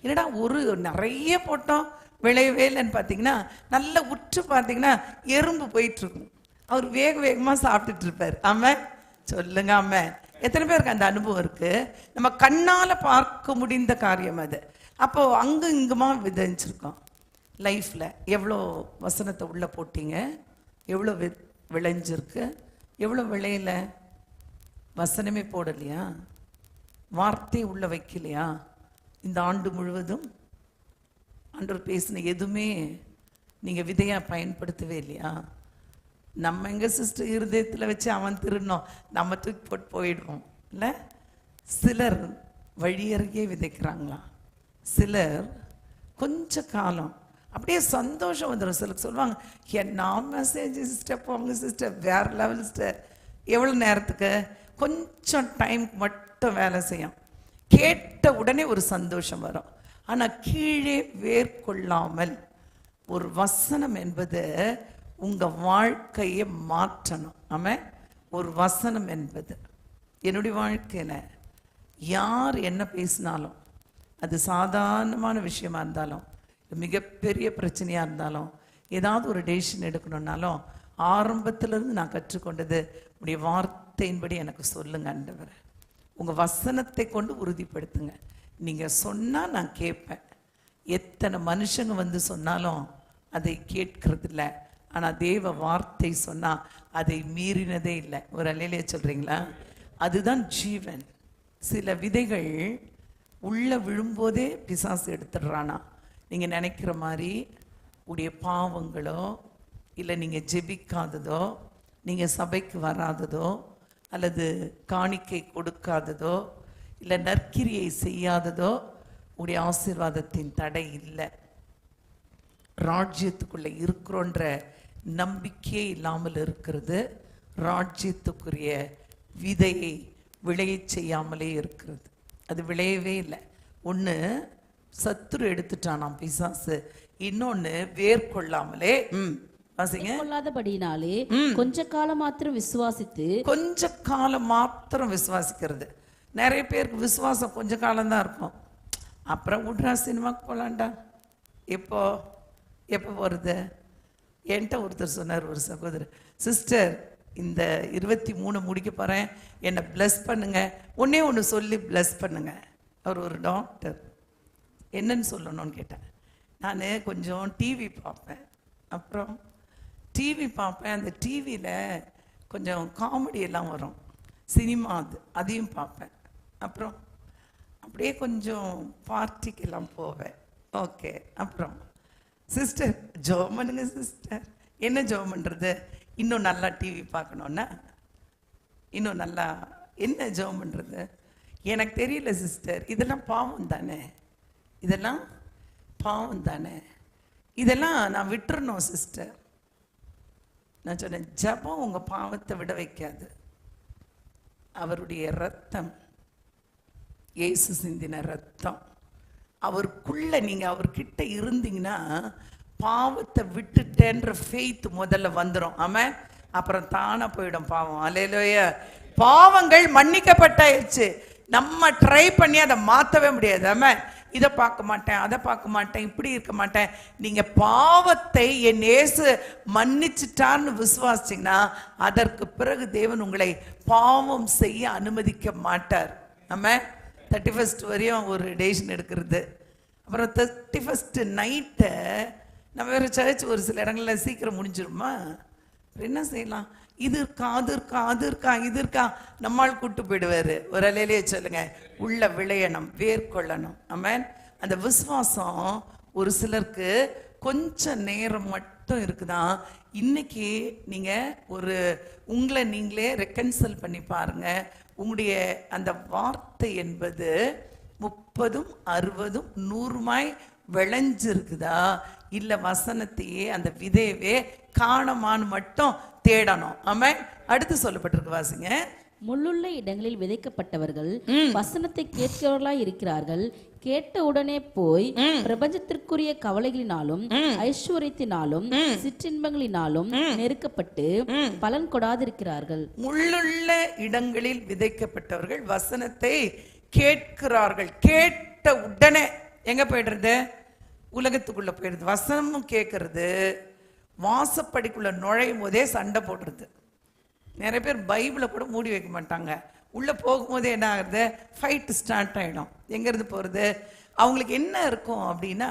என்னடா ஒரு நிறைய போட்டோம் விளையவே இல்லைன்னு பார்த்தீங்கன்னா, நல்லா உற்று பார்த்தீங்கன்னா எறும்பு போயிட்டுருக்கும். அவர் வேக வேகமாக சாப்பிட்டுட்டு இருப்பார். ஆமாம், சொல்லுங்க. ஆமாம், எத்தனை பேருக்கு அந்த அனுபவம் இருக்குது? நம்ம கண்ணால் பார்க்க முடிந்த காரியம் அது. அப்போது அங்கு இங்குமா விதைஞ்சிருக்கோம். லைஃப்பில் எவ்வளோ வசனத்தை உள்ளே போட்டீங்க, எவ்வளோ விளைஞ்சிருக்கு, எவ்வளோ விளையல? வசனமே போடலையா, வார்த்தை உள்ள வைக்கலையா? இந்த ஆண்டு முழுவதும் ஆண்டவர் பேசின எதுவுமே நீங்கள் விதையாக பயன்படுத்தவே இல்லையா? நம்ம எங்கள் சிஸ்டர் இருதயத்தில் வச்சு அவன் திருடணும், நம்ம தூக்கி போட்டு போயிடுவோம் இல்லை? சிலர் வழியருகே விதைக்கிறாங்களாம், சிலர் கொஞ்ச காலம் அப்படியே சந்தோஷம் வந்துடும். சிலருக்கு சொல்லுவாங்க, என்ன மெசேஜ் சிஸ்டர் போங்க சிஸ்டர், வேற லெவல் சிஸ்டர். எவ்வளோ நேரத்துக்கு? கொஞ்சம் டைமுக்கு மட்டும் வேலை செய்யும், கேட்ட உடனே ஒரு சந்தோஷம் வரும். ஆனால் கீழே வேர்கொள்ளாமல் ஒரு வசனம் என்பது உங்கள் வாழ்க்கையை மாற்றணும். ஆமாம், ஒரு வசனம் என்பது என்னுடைய வாழ்க்கையில் யார் என்ன பேசினாலும், அது சாதாரணமான விஷயமா இருந்தாலும், மிகப்பெரிய பிரச்சனையாக இருந்தாலும், ஏதாவது ஒரு டெசிஷன் எடுக்கணுன்னாலும், ஆரம்பத்திலிருந்து நான் கற்றுக்கொண்டது உடைய வார்த்தையின்படி எனக்கு சொல்லுங்க ஆண்டவர். உங்கள் வசனத்தை கொண்டு உறுதிப்படுத்துங்க. நீங்கள் சொன்னால் நான் கேட்பேன். எத்தனை மனுஷங்க வந்து சொன்னாலும் அதை கேட்கறது இல்லை. ஆனால் தேவ வார்த்தை சொன்னால் அதை மீறினதே இல்லை. ஒரு அலையிலே சொல்கிறீங்களா? அதுதான் ஜீவன். சில விதைகள் உள்ளே விழும்போதே பிசாசு எடுத்துடுறானா. நீங்கள் நினைக்கிற மாதிரி உடைய பாவங்களோ, இல்லை நீங்கள் ஜெபிக்காததோ, நீங்கள் சபைக்கு வராததோ, அல்லது காணிக்கை கொடுக்காததோ, இல்லை நற்கிரியை செய்யாததோ உடைய ஆசீர்வாதத்தின் தடை இல்லை. ராஜ்யத்துக்குள்ளே இருக்கிறோன்ற நம்பிக்கையே இல்லாமல் இருக்கிறது ராஜ்யத்துக்குரிய விதையை விளைய செய்யாமலே இருக்கிறது. அது விளையவே இல்லை. ஒன்று சத்துரு எடுத்துட்டானாம் பிசாசு, இன்னொன்று வேர்கொள்ளாமலே கொள்ளாதபடினாலே கொஞ்ச காலம் மாத்திரம் விசுவாசித்து, கொஞ்ச காலம் மாத்திரம் விசுவாசிக்கிறது. நிறைய பேருக்கு விசுவாசம் கொஞ்ச காலம்தான் இருக்கும். அப்புறம் விட்றா, சினிமாக்கு போகலான்டா. எப்போ போகிறது? என்கிட்ட ஒருத்தர் சொன்னார், ஒரு சகோதரர், சிஸ்டர் இந்த 23 முடிக்க போகிறேன், என்னை ப்ளஸ் பண்ணுங்க, ஒன்றே ஒன்று சொல்லி ப்ளஸ் பண்ணுங்க. அவர் ஒரு டாக்டர். என்னன்னு சொல்லணும்னு கேட்டேன். நான் கொஞ்சம் டிவி பார்ப்பேன், அப்புறம் டிவி பார்ப்பேன். அந்த டிவியில் கொஞ்சம் காமெடி எல்லாம் வரும், சினிமா அதையும் பார்ப்பேன். அப்புறம் அப்படியே கொஞ்சம் பார்ட்டிக்கெல்லாம் போவேன். ஓகே, அப்புறம் சிஸ்டர் ஜெபம் பண்ணுங்க சிஸ்டர். என்ன ஜெபம் பண்ணுறது? இன்னும் நல்லா டிவி பார்க்கணுன்னா இன்னும் நல்லா என்ன ஜெபம் பண்ணுறது? எனக்கு தெரியல சிஸ்டர். இதெல்லாம் பாவம் தானே, இதெல்லாம் பாவம் தானே, இதெல்லாம் நான் விட்டுறணும் சிஸ்டர். நான் சொன்னேன், ஜெபம் உங்கள் பாவத்தை விட வைக்காது. அவருடைய ரத்தம், இயேசு சிந்தின ரத்தம், அவருக்குள்ள நீங்கள் அவர்கிட்ட இருந்தீங்கன்னா பாவத்தை விட்டுட்டேன்ற ஃபெய்த் முதல்ல வந்துடும். ஆமாம், அப்புறம் தானே போயிடும் பாவம். அல்லேலூயா. பாவங்கள் மன்னிக்கப்பட்டாயிடுச்சு. நம்ம ட்ரை பண்ணி அதை மாற்றவே முடியாது. ஆமாம், இதை பார்க்க மாட்டேன், அதை பார்க்க மாட்டேன், இப்படி இருக்க மாட்டேன். நீங்கள் பாவத்தை என் இயேசு மன்னிச்சிட்டான்னு விசுவாசிங்கன்னா அதற்கு பிறகு தேவன் உங்களை பாவம் செய்ய அனுமதிக்க மாட்டார். ஆமாம், 31st வரையும் ஒரு டெசிஷன் எடுக்கிறது. அப்புறம் 31st நைட்டை நம்ம வேறு சர்ச் ஒரு சில இடங்களில் சீக்கிரம் முடிஞ்சிருமா? என்ன செய்யலாம்? இது இருக்கா, அது இருக்கா, அது இருக்கா, இது இருக்கா, நம்மால் கூட்டு போயிடுவார். ஒரு அலையிலேயே சொல்லுங்க, உள்ள விளையணும், வேர்கொள்ளணும். ஆமாம், அந்த விசுவாசம் ஒரு சிலருக்கு கொஞ்சம் நேரம் மட்டும் இருக்குதான். இன்னைக்கு நீங்கள் ஒரு உங்களை நீங்களே ரெக்கன்சல் பண்ணி பாருங்க. உங்களுடைய அந்த வார்த்தை என்பது 30, 60, 100 விளைஞ்சிருக்குதா, இல்லை வசனத்தையே அந்த விதையவே காணமான்னு மட்டும் தேடணும். ஆமென். அடுத்து சொல்லப்பட்டிருக்கு, வாசிங்க. முள்ளுள்ள இடங்களில் விதைக்கப்பட்டவர்கள் வசனத்தை கேட்கிறவர்களாய் இருக்கிறார்கள். கேட்ட உடனே போய் பிரபஞ்சத்திற்குரிய கவலைகளினாலும் ஐஸ்வர்யத்தினாலும் சிற்றின்பங்களினாலும் நெருக்கப்பட்டு பலன் கொடாதிருக்கிறார்கள். முள்ளுள்ள இடங்களில் விதைக்கப்பட்டவர்கள் வசனத்தை கேட்கிறார்கள். கேட்ட உடனே எங்க போயிடுறது? உலகத்துக்குள்ள போயிடுது. வசனமும் கேட்கறது, வாசப்படிக்குள்ள நுழையும் போதே சண்டை போடுறது. நிறைய பேர் பைபிளை கூட மூடி வைக்க மாட்டாங்க. உள்ளே போகும்போதே என்ன ஆகுது? ஃபைட் ஸ்டார்ட் ஆகிடும். எங்கேருந்து போகிறது? அவங்களுக்கு என்ன இருக்கும் அப்படின்னா,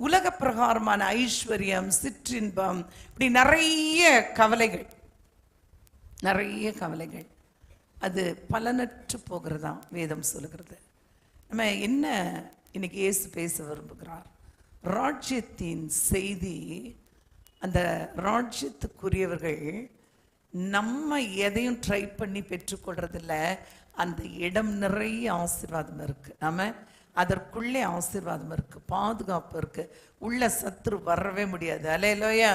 உலக பிரகாரமான ஐஸ்வர்யம், சிற்றின்பம், இப்படி நிறைய கவலைகள், நிறைய கவலைகள். அது பலனற்று போகிறதா வேதம் சொல்லுகிறது. நம்ம என்ன இன்னைக்கு இயேசு பேச விரும்புகிறார்? ராஜ்யத்தின் செய்தி. அந்த ராஜ்யத்துக்குரியவர்கள் நம்ம எதையும் ட்ரை பண்ணி பெற்றுக்கொள்றதில்ல. அந்த இடம் நிறைய ஆசீர்வாதம் இருக்கு. நம்ம அதற்குள்ளே ஆசீர்வாதம் இருக்கு, பாதுகாப்பு இருக்கு. உள்ள சத்துரு வரவே முடியாது. அல்லேலூயா.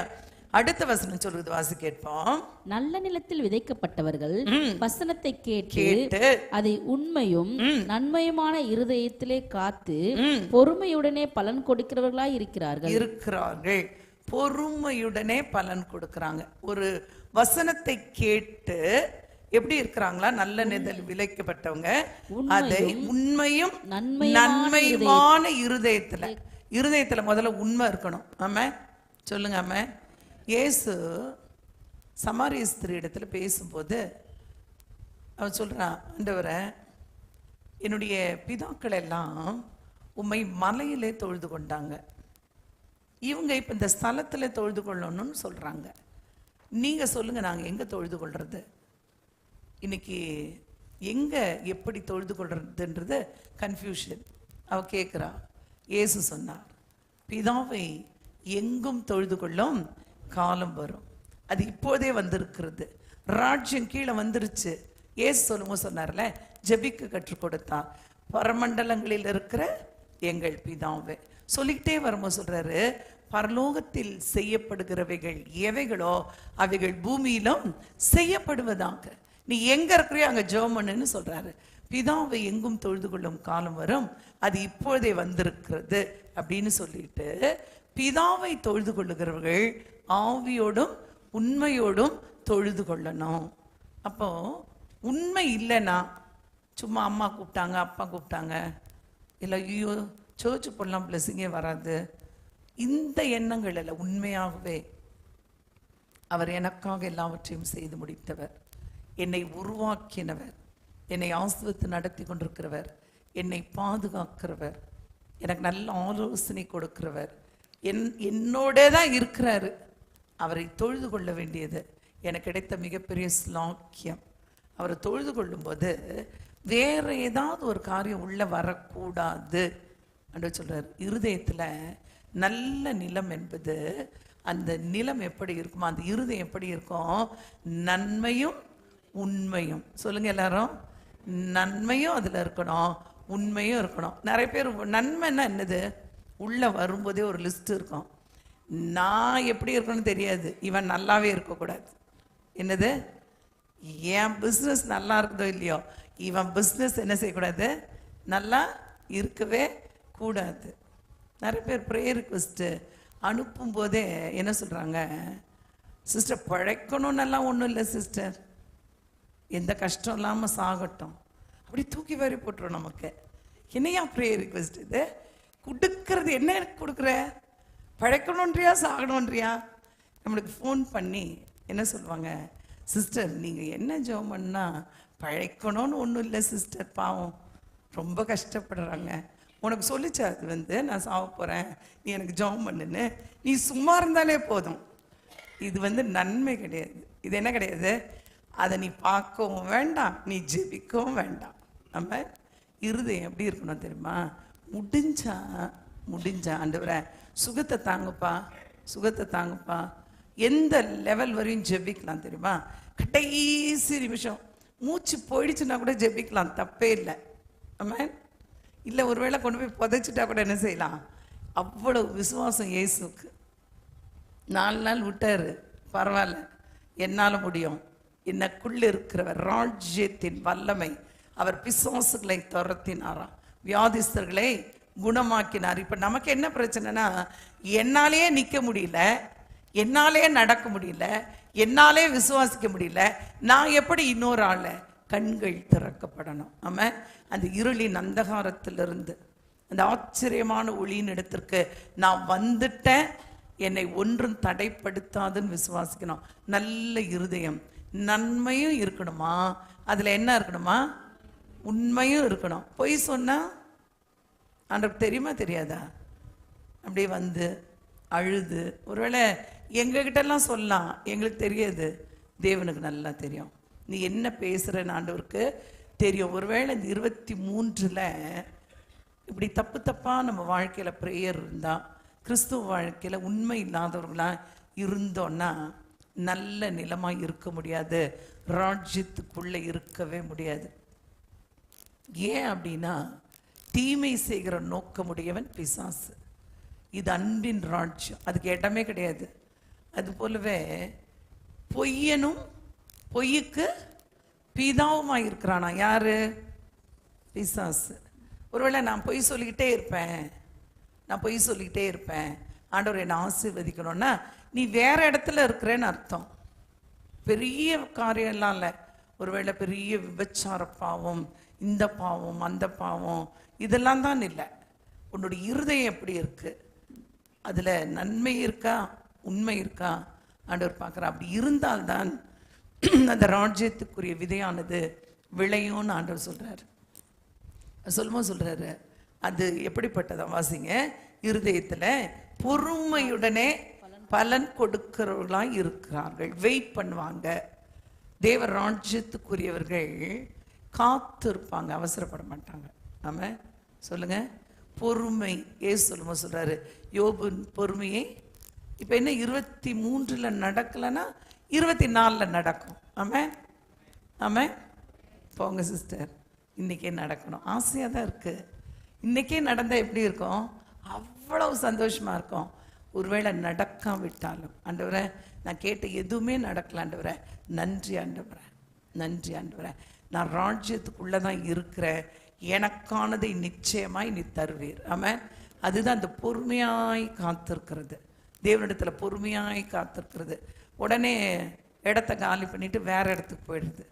அடுத்த வசனம் சொல்லுது, வாசி கேட்போம். நல்ல நிலத்தில் விதைக்கப்பட்டவர்கள் வசனத்தை கேட்டு அதை உண்மையும் நன்மையுமான இருதயத்திலே காத்து பொறுமையுடனே பலன் கொடுக்கிறவர்களாய் இருக்கிறார்கள். பொறுமையுடனே பலன் கொடுக்கறாங்க. ஒரு வசனத்தை கேட்டு எப்படி இருக்கிறாங்களா? நல்ல நிலத்தில் விதைக்கப்பட்டவங்க அதை உண்மையும் நன்மையுமான இருதயத்துல முதல்ல உண்மை இருக்கணும். ஆமா, சொல்லுங்க. ஆமா. இயேசு சமாரிய ஸ்திரீ இடத்துல பேசும்போது அவன் சொல்றான், ஆண்டவரே, என்னுடைய பிதாக்கள் எல்லாம் உம்மை மலையிலே தொழுது கொண்டாங்க. இவங்க இப்ப இந்த ஸ்தலத்துல தொழுது கொள்ளணும்னு சொல்றாங்க. நீங்க சொல்லுங்க, நாங்க எங்க தொழுது கொள்றது? இன்னைக்கு எங்க எப்படி தொழுது கொள்றதுன்றது கன்ஃபியூஷன். அவ கேட்கிறா. இயேசு சொன்னார், பிதாவை எங்கும் தொழுது கொள்ளும் காலம் வரும். அது இப்போதே வந்திருக்கிறது. ராஜ்யம் கீழே வந்துருச்சு. இயேசு சொல்லும்போது சொன்னார்ல, ஜெபிக்க கற்றுக் கொடுத்தார். பரமண்டலங்களில் இருக்கிற எங்கள் பிதாவே சொல்லிக்கிட்டே வரும்போது சொல்றாரு, பரலோகத்தில் செய்யப்படுகிறவைகள் எவைகளோ அவைகள் பூமியிலும் செய்யப்படுவதாக. நீ எங்க இருக்கிறியோ அங்க ஜெபம் பண்ணுன்னு சொல்றாரு. பிதாவை எங்கும் தொழுது கொள்ளும் காலம் வரும், அது இப்பொழுதே வந்திருக்கிறது அப்படின்னு சொல்லிட்டு, பிதாவை தொழுது கொள்ளுகிறவர்கள் ஆவியோடும் உண்மையோடும் தொழுது கொள்ளணும். அப்போ உண்மை இல்லைன்னா, சும்மா அம்மா கூப்பிட்டாங்க, அப்பா கூப்பிட்டாங்க, இல்லை ஐயோ சர்ச்சு போடலாம், பிளஸிங்கே வராது, இந்த எண்ணங்கள் அல்ல. உண்மையாகவே அவர் எனக்காக எல்லாவற்றையும் செய்து முடித்தவர், என்னை உருவாக்கினவர், என்னை ஆசீர்வதித்து நடத்தி கொண்டிருக்கிறவர், என்னை பாதுகாக்கிறவர், எனக்கு நல்ல ஆலோசனை கொடுக்கிறவர், என்னோட தான் இருக்கிறாரு. அவரை தொழுது கொள்ள வேண்டியது எனக்கு கிடைத்த மிகப்பெரிய ஸ்லாக்கியம். அவரை தொழுது கொள்ளும்போது வேற ஏதாவது ஒரு காரியம் உள்ள வரக்கூடாது என்று சொல்றாரு. இருதயத்துல நல்ல நிலம் என்பது, அந்த நிலம் எப்படி இருக்குமோ, அந்த இருதயம் எப்படி இருக்கும்? நன்மையும் உண்மையும். சொல்லுங்க எல்லாரும். நன்மையும் அதுல இருக்கணும், உண்மையும் இருக்கணும். நிறைய பேர் நன்மைன்னா என்னது? உள்ள வரும்போதே ஒரு லிஸ்ட் இருக்கும். நான் எப்படி இருக்கணும்னு தெரியாது, இவன் நல்லாவே இருக்கக்கூடாது. என்னது? என் பிஸ்னஸ் நல்லா இருக்குதோ இல்லையோ, இவன் பிஸ்னஸ் என்ன செய்யக்கூடாது? நல்லா இருக்கவே கூடாது. நிறைய பேர் ப்ரேயர் ரிக்வெஸ்ட் அனுப்பும் போதே என்ன சொல்றாங்க? சிஸ்டர், பழைக்கணும்னெல்லாம் ஒன்றும் இல்லை சிஸ்டர், எந்த கஷ்டம் இல்லாமல் சாகட்டும், அப்படி தூக்கி வாரி போட்டுரும். நமக்கு என்னையா ப்ரேயர் ரிக்வெஸ்ட் இது? கொடுக்கறது என்ன? எனக்கு கொடுக்குற பழைக்கணுன்றியா சாகணுன்றியா? நம்மளுக்கு ஃபோன் பண்ணி என்ன சொல்லுவாங்க? சிஸ்டர், நீங்கள் என்ன ஜெபம் பண்ணா பழைக்கணும்னு ஒன்றும் இல்லை சிஸ்டர், பாவம் ரொம்ப கஷ்டப்படுறாங்க. உனக்கு சொல்லிச்சா அது நான் சாக போகிறேன், நீ எனக்கு ஜெபம் பண்ணுன்னு? நீ சும்மா இருந்தாலே போதும். இது நன்மை கிடையாது. இது என்ன கிடையாது? அதை நீ பார்க்கவும் வேண்டாம், நீ ஜெபிக்கவும் வேண்டாம். நம்ம இருதயம் எப்படி இருக்கணும் தெரியுமா? முடிஞ்சா ஆண்டவரே சுகத்தை தாங்கப்பா, சுகத்தை தாங்கப்பா. எந்த லெவல் வரையும் ஜெபிக்கலாம் தெரியுமா? கடைசி நிமிஷம் மூச்சு போயிடுச்சுன்னா கூட ஜெபிக்கலாம், தப்பே இல்லை. ஆமென். இல்லை ஒருவேளை கொண்டு போய் புதைச்சிட்டா கூட என்ன செய்யலாம்? அவ்வளவு விசுவாசம் இயேசுக்கு. 4 நாள் விட்டாரு, பரவாயில்ல. என்னால முடியும். எனக்குள்ள இருக்கிறவர் ராஜ்யத்தின் வல்லமை. அவர் பிசாசுகளை துரத்தினாராம், வியாதிஸ்தர்களை குணமாக்கினார். இப்ப நமக்கு என்ன பிரச்சனைனா, என்னாலேயே நிக்க முடியல, என்னாலே நடக்க முடியல, என்னாலே விசுவாசிக்க முடியல, நான் எப்படி இன்னொரு ஆளை? கண்கள் திறக்கப்படணும். ஆமா, அந்த இருளின் அந்தகாரத்திலிருந்து அந்த ஆச்சரியமான ஒளியின் இடத்திற்கு நான் வந்துட்டேன், என்னை ஒன்றும் தடைப்படுத்தாதுன்னு விசுவாசிக்கணும். நல்ல இருதயம், நன்மையும் இருக்கணுமா, அதுல என்ன இருக்கணுமா? உண்மையும் இருக்கணும். பொய் சொன்னா ஆண்டவருக்கு தெரியுமா தெரியாதா? அப்படியே வந்து அழுது, ஒருவேளை எங்ககிட்டலாம் சொல்லலாம், எங்களுக்கு தெரியாது, தேவனுக்கு நல்லா தெரியும். நீ என்ன பேசுறன்னு ஆண்டவருக்கு தெரியும். ஒருவேளை இந்த 23ல் இப்படி தப்பு தப்பா நம்ம வாழ்க்கையில பிரேயர் இருந்தா, கிறிஸ்துவ வாழ்க்கையில உண்மை இல்லாதவர்களா இருந்தோன்னா நல்ல நிலமா இருக்க முடியாது, ராஜ்யத்துக்குள்ள இருக்கவே முடியாது. ஏன் அப்படின்னா, தீமை செய்கிற நோக்கமுடையவன் பிசாசு. இது அன்பின் ராஜ்யம், அதுக்கு இடமே கிடையாது. அது போலவே பொய்யனும் பொய்யுக்கு பிதாவுமா இருக்கிறானா யாரு? பிசாசு. ஒருவேளை நான் பொய் சொல்லிக்கிட்டே இருப்பேன், நான் பொய் சொல்லிக்கிட்டே இருப்பேன், ஆண்டவர் என்னை ஆசீர்வதிக்கணும்னா நீ வேற இடத்துல இருக்கிறேன்னு அர்த்தம். பெரிய காரியம் எல்லாம் இல்லை, ஒருவேளை பெரிய விபச்சார பாவம், இந்த பாவம் அந்த பாவம், இதெல்லாம் தான் இல்லை. உன்னுடைய இருதயம் எப்படி இருக்கு, அதுல நன்மை இருக்கா, உண்மை இருக்கா ஆண்டவர் பார்க்குறார். அப்படி இருந்தால்தான் அந்த ராஜ்யத்துக்குரிய விதையானது விளையும்னு ஆண்டவர் சொல்றாரு. சொல்றாரு, அது எப்படிப்பட்டதா வாசிங்க. இருதயத்துல பொறுமையுடனே பலன் கொடுக்கிறவர்களாய் இருக்கிறார்கள், வெயிட் பண்ணுவாங்க. தேவ ராஜ்யத்துக்குரியவர்கள் காத்து இருப்பாங்க, அவசரப்பட மாட்டாங்க. ஆமா சொல்லுங்க, பொறுமை. ஏசு சொல்லும்போது சொல்றாரு, யோபு பொறுமையை இப்ப என்ன 23ல் நடக்கலன்னா 24ல் நடக்கும். ஆமா ஆமா, போங்க சிஸ்டர், இன்னைக்கே நடக்கணும். ஆசையாக தான் இருக்கு. இன்னைக்கே நடந்தால் எப்படி இருக்கும்? அவ்வளவு சந்தோஷமா இருக்கும். ஒருவேளை நடக்காவிட்டாலும், ஆண்டவரே நான் கேட்ட எதுவுமே நடக்கல ஆண்டவரே, நன்றி ஆண்டவரே, நன்றி ஆண்டவரே, நான் ராஜ்யத்துக்குள்ளே தான் இருக்கிறேன், எனக்கானதை நிச்சயமாய் நீ தருவீர். ஆமாம், அதுதான் அந்த பொறுமையாய் காத்திருக்கிறது, தேவனிடத்துல பொறுமையாய் காத்திருக்கிறது. உடனே இடத்த காலி பண்ணிட்டு வேற இடத்துக்கு போயிடுது.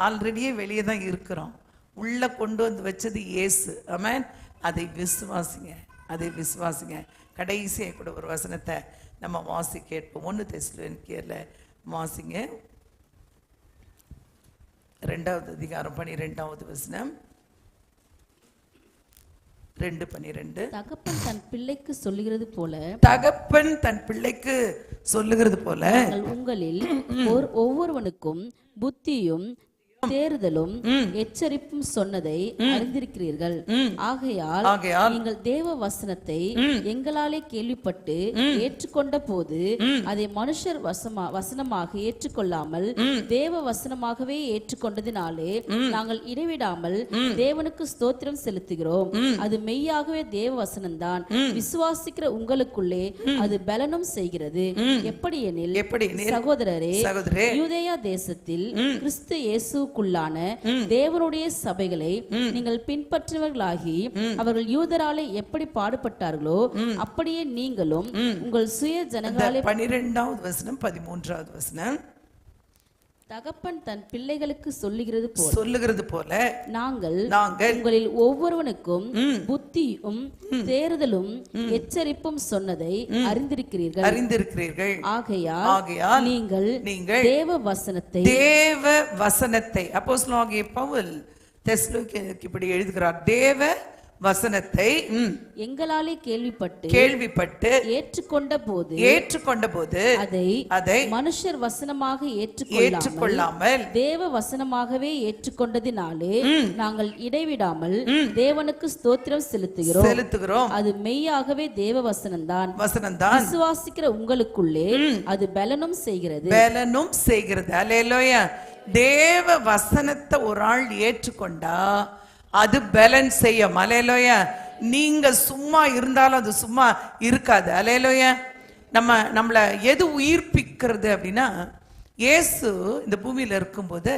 ஆல்ரெடியே வெளியே தான் இருக்கிறோம், உள்ள கொண்டு வந்து வச்சது இயேசு. ஆமென், அதை விசுவாசிங்க, அதை விசுவாசிங்க. கடைசியாக கூட ஒரு வசனத்தை நம்ம வாசி கேட்போம். 1 தெசலோனிக்கேயர்ல வாசிங்க, 2வது அதிகாரம் 12வது வசனம், 2:12. தகப்பன் தன் பிள்ளைக்கு சொல்லுகிறது போல, தகப்பன் தன் பிள்ளைக்கு சொல்லுகிறது போல, உங்களில் ஒவ்வொருவனுக்கும் புத்தியும் தேறுதலும் எச்சரிப்பும் சொன்னதை அறிந்திருக்கிறீர்கள். ஆகையால் நீங்கள் தேவ வசனத்தை எங்களாலே கேள்விப்பட்டு ஏற்றுக்கொண்ட போது அதை மனுஷர் வசனமாக ஏற்றுக்கொள்ளாமல் தேவ வசனமாகவே ஏற்றுக்கொண்டதினாலே நாங்கள் இடைவிடாமல் தேவனுக்கு ஸ்தோத்திரம் செலுத்துகிறோம். அது மெய்யாகவே தேவ வசனம்தான், விசுவாசிக்கிற உங்களுக்குள்ளே அது பலனும் செய்கிறது. எப்படியெனில் சகோதரரே, யூதேயா தேசத்தில் கிறிஸ்து இயேசு தேவனுடைய சபைகளை நீங்கள் பின்பற்றுவர்களாகி அவர்கள் யூதராலே எப்படி பாடுபட்டார்களோ அப்படியே நீங்களும் உங்கள் சுய ஜனங்களாலே. 12வது வசனம் 13வது வசனம். தகப்பன் தன் பிள்ளைகளுக்கு சொல்லுகிறது போல நாங்கள் உங்களில் ஒவ்வொருவனுக்கும் புத்தியும் தேறுதலும் எச்சரிப்பும் சொன்னதை அறிந்திருக்கிறீர்கள். ஆகையால் நீங்கள் தேவ வசனத்தை அப்போஸ்தலனாகிய பவுல் தெசலோனிக்கேயருக்கு இப்படி எழுதுகிறார், தேவ வசனத்தை எங்களாலே கேள்விப்பட்டு ஏற்றுக்கொண்ட போது அதை மனுஷர் வசனமாக ஏற்றுக்கொள்ளாமல் தேவ வசனமாகவே ஏற்றுக்கொண்டதினாலே நாங்கள் இடைவிடாமல் தேவனுக்கு ஸ்தோத்திரம் செலுத்துகிறோம். அது மெய்யாகவே தேவ வசனம்தான், விசுவாசிக்கிற உங்களுக்குள்ளே அது பலனும் செய்கிறது. அல்லேலூயா. தேவ வசனத்தை ஒரு ஆள் ஏற்றுக்கொண்டா அது பேலன்ஸ் செய்யும். அல்லேலூயா. நீங்க சும்மா இருந்தாலும் அது சும்மா இருக்காது. அல்லேலூயா. நம்மளை எது உயிர்ப்பிக்கிறது அப்படின்னா, இயேசு இந்த பூமியில இருக்கும்போது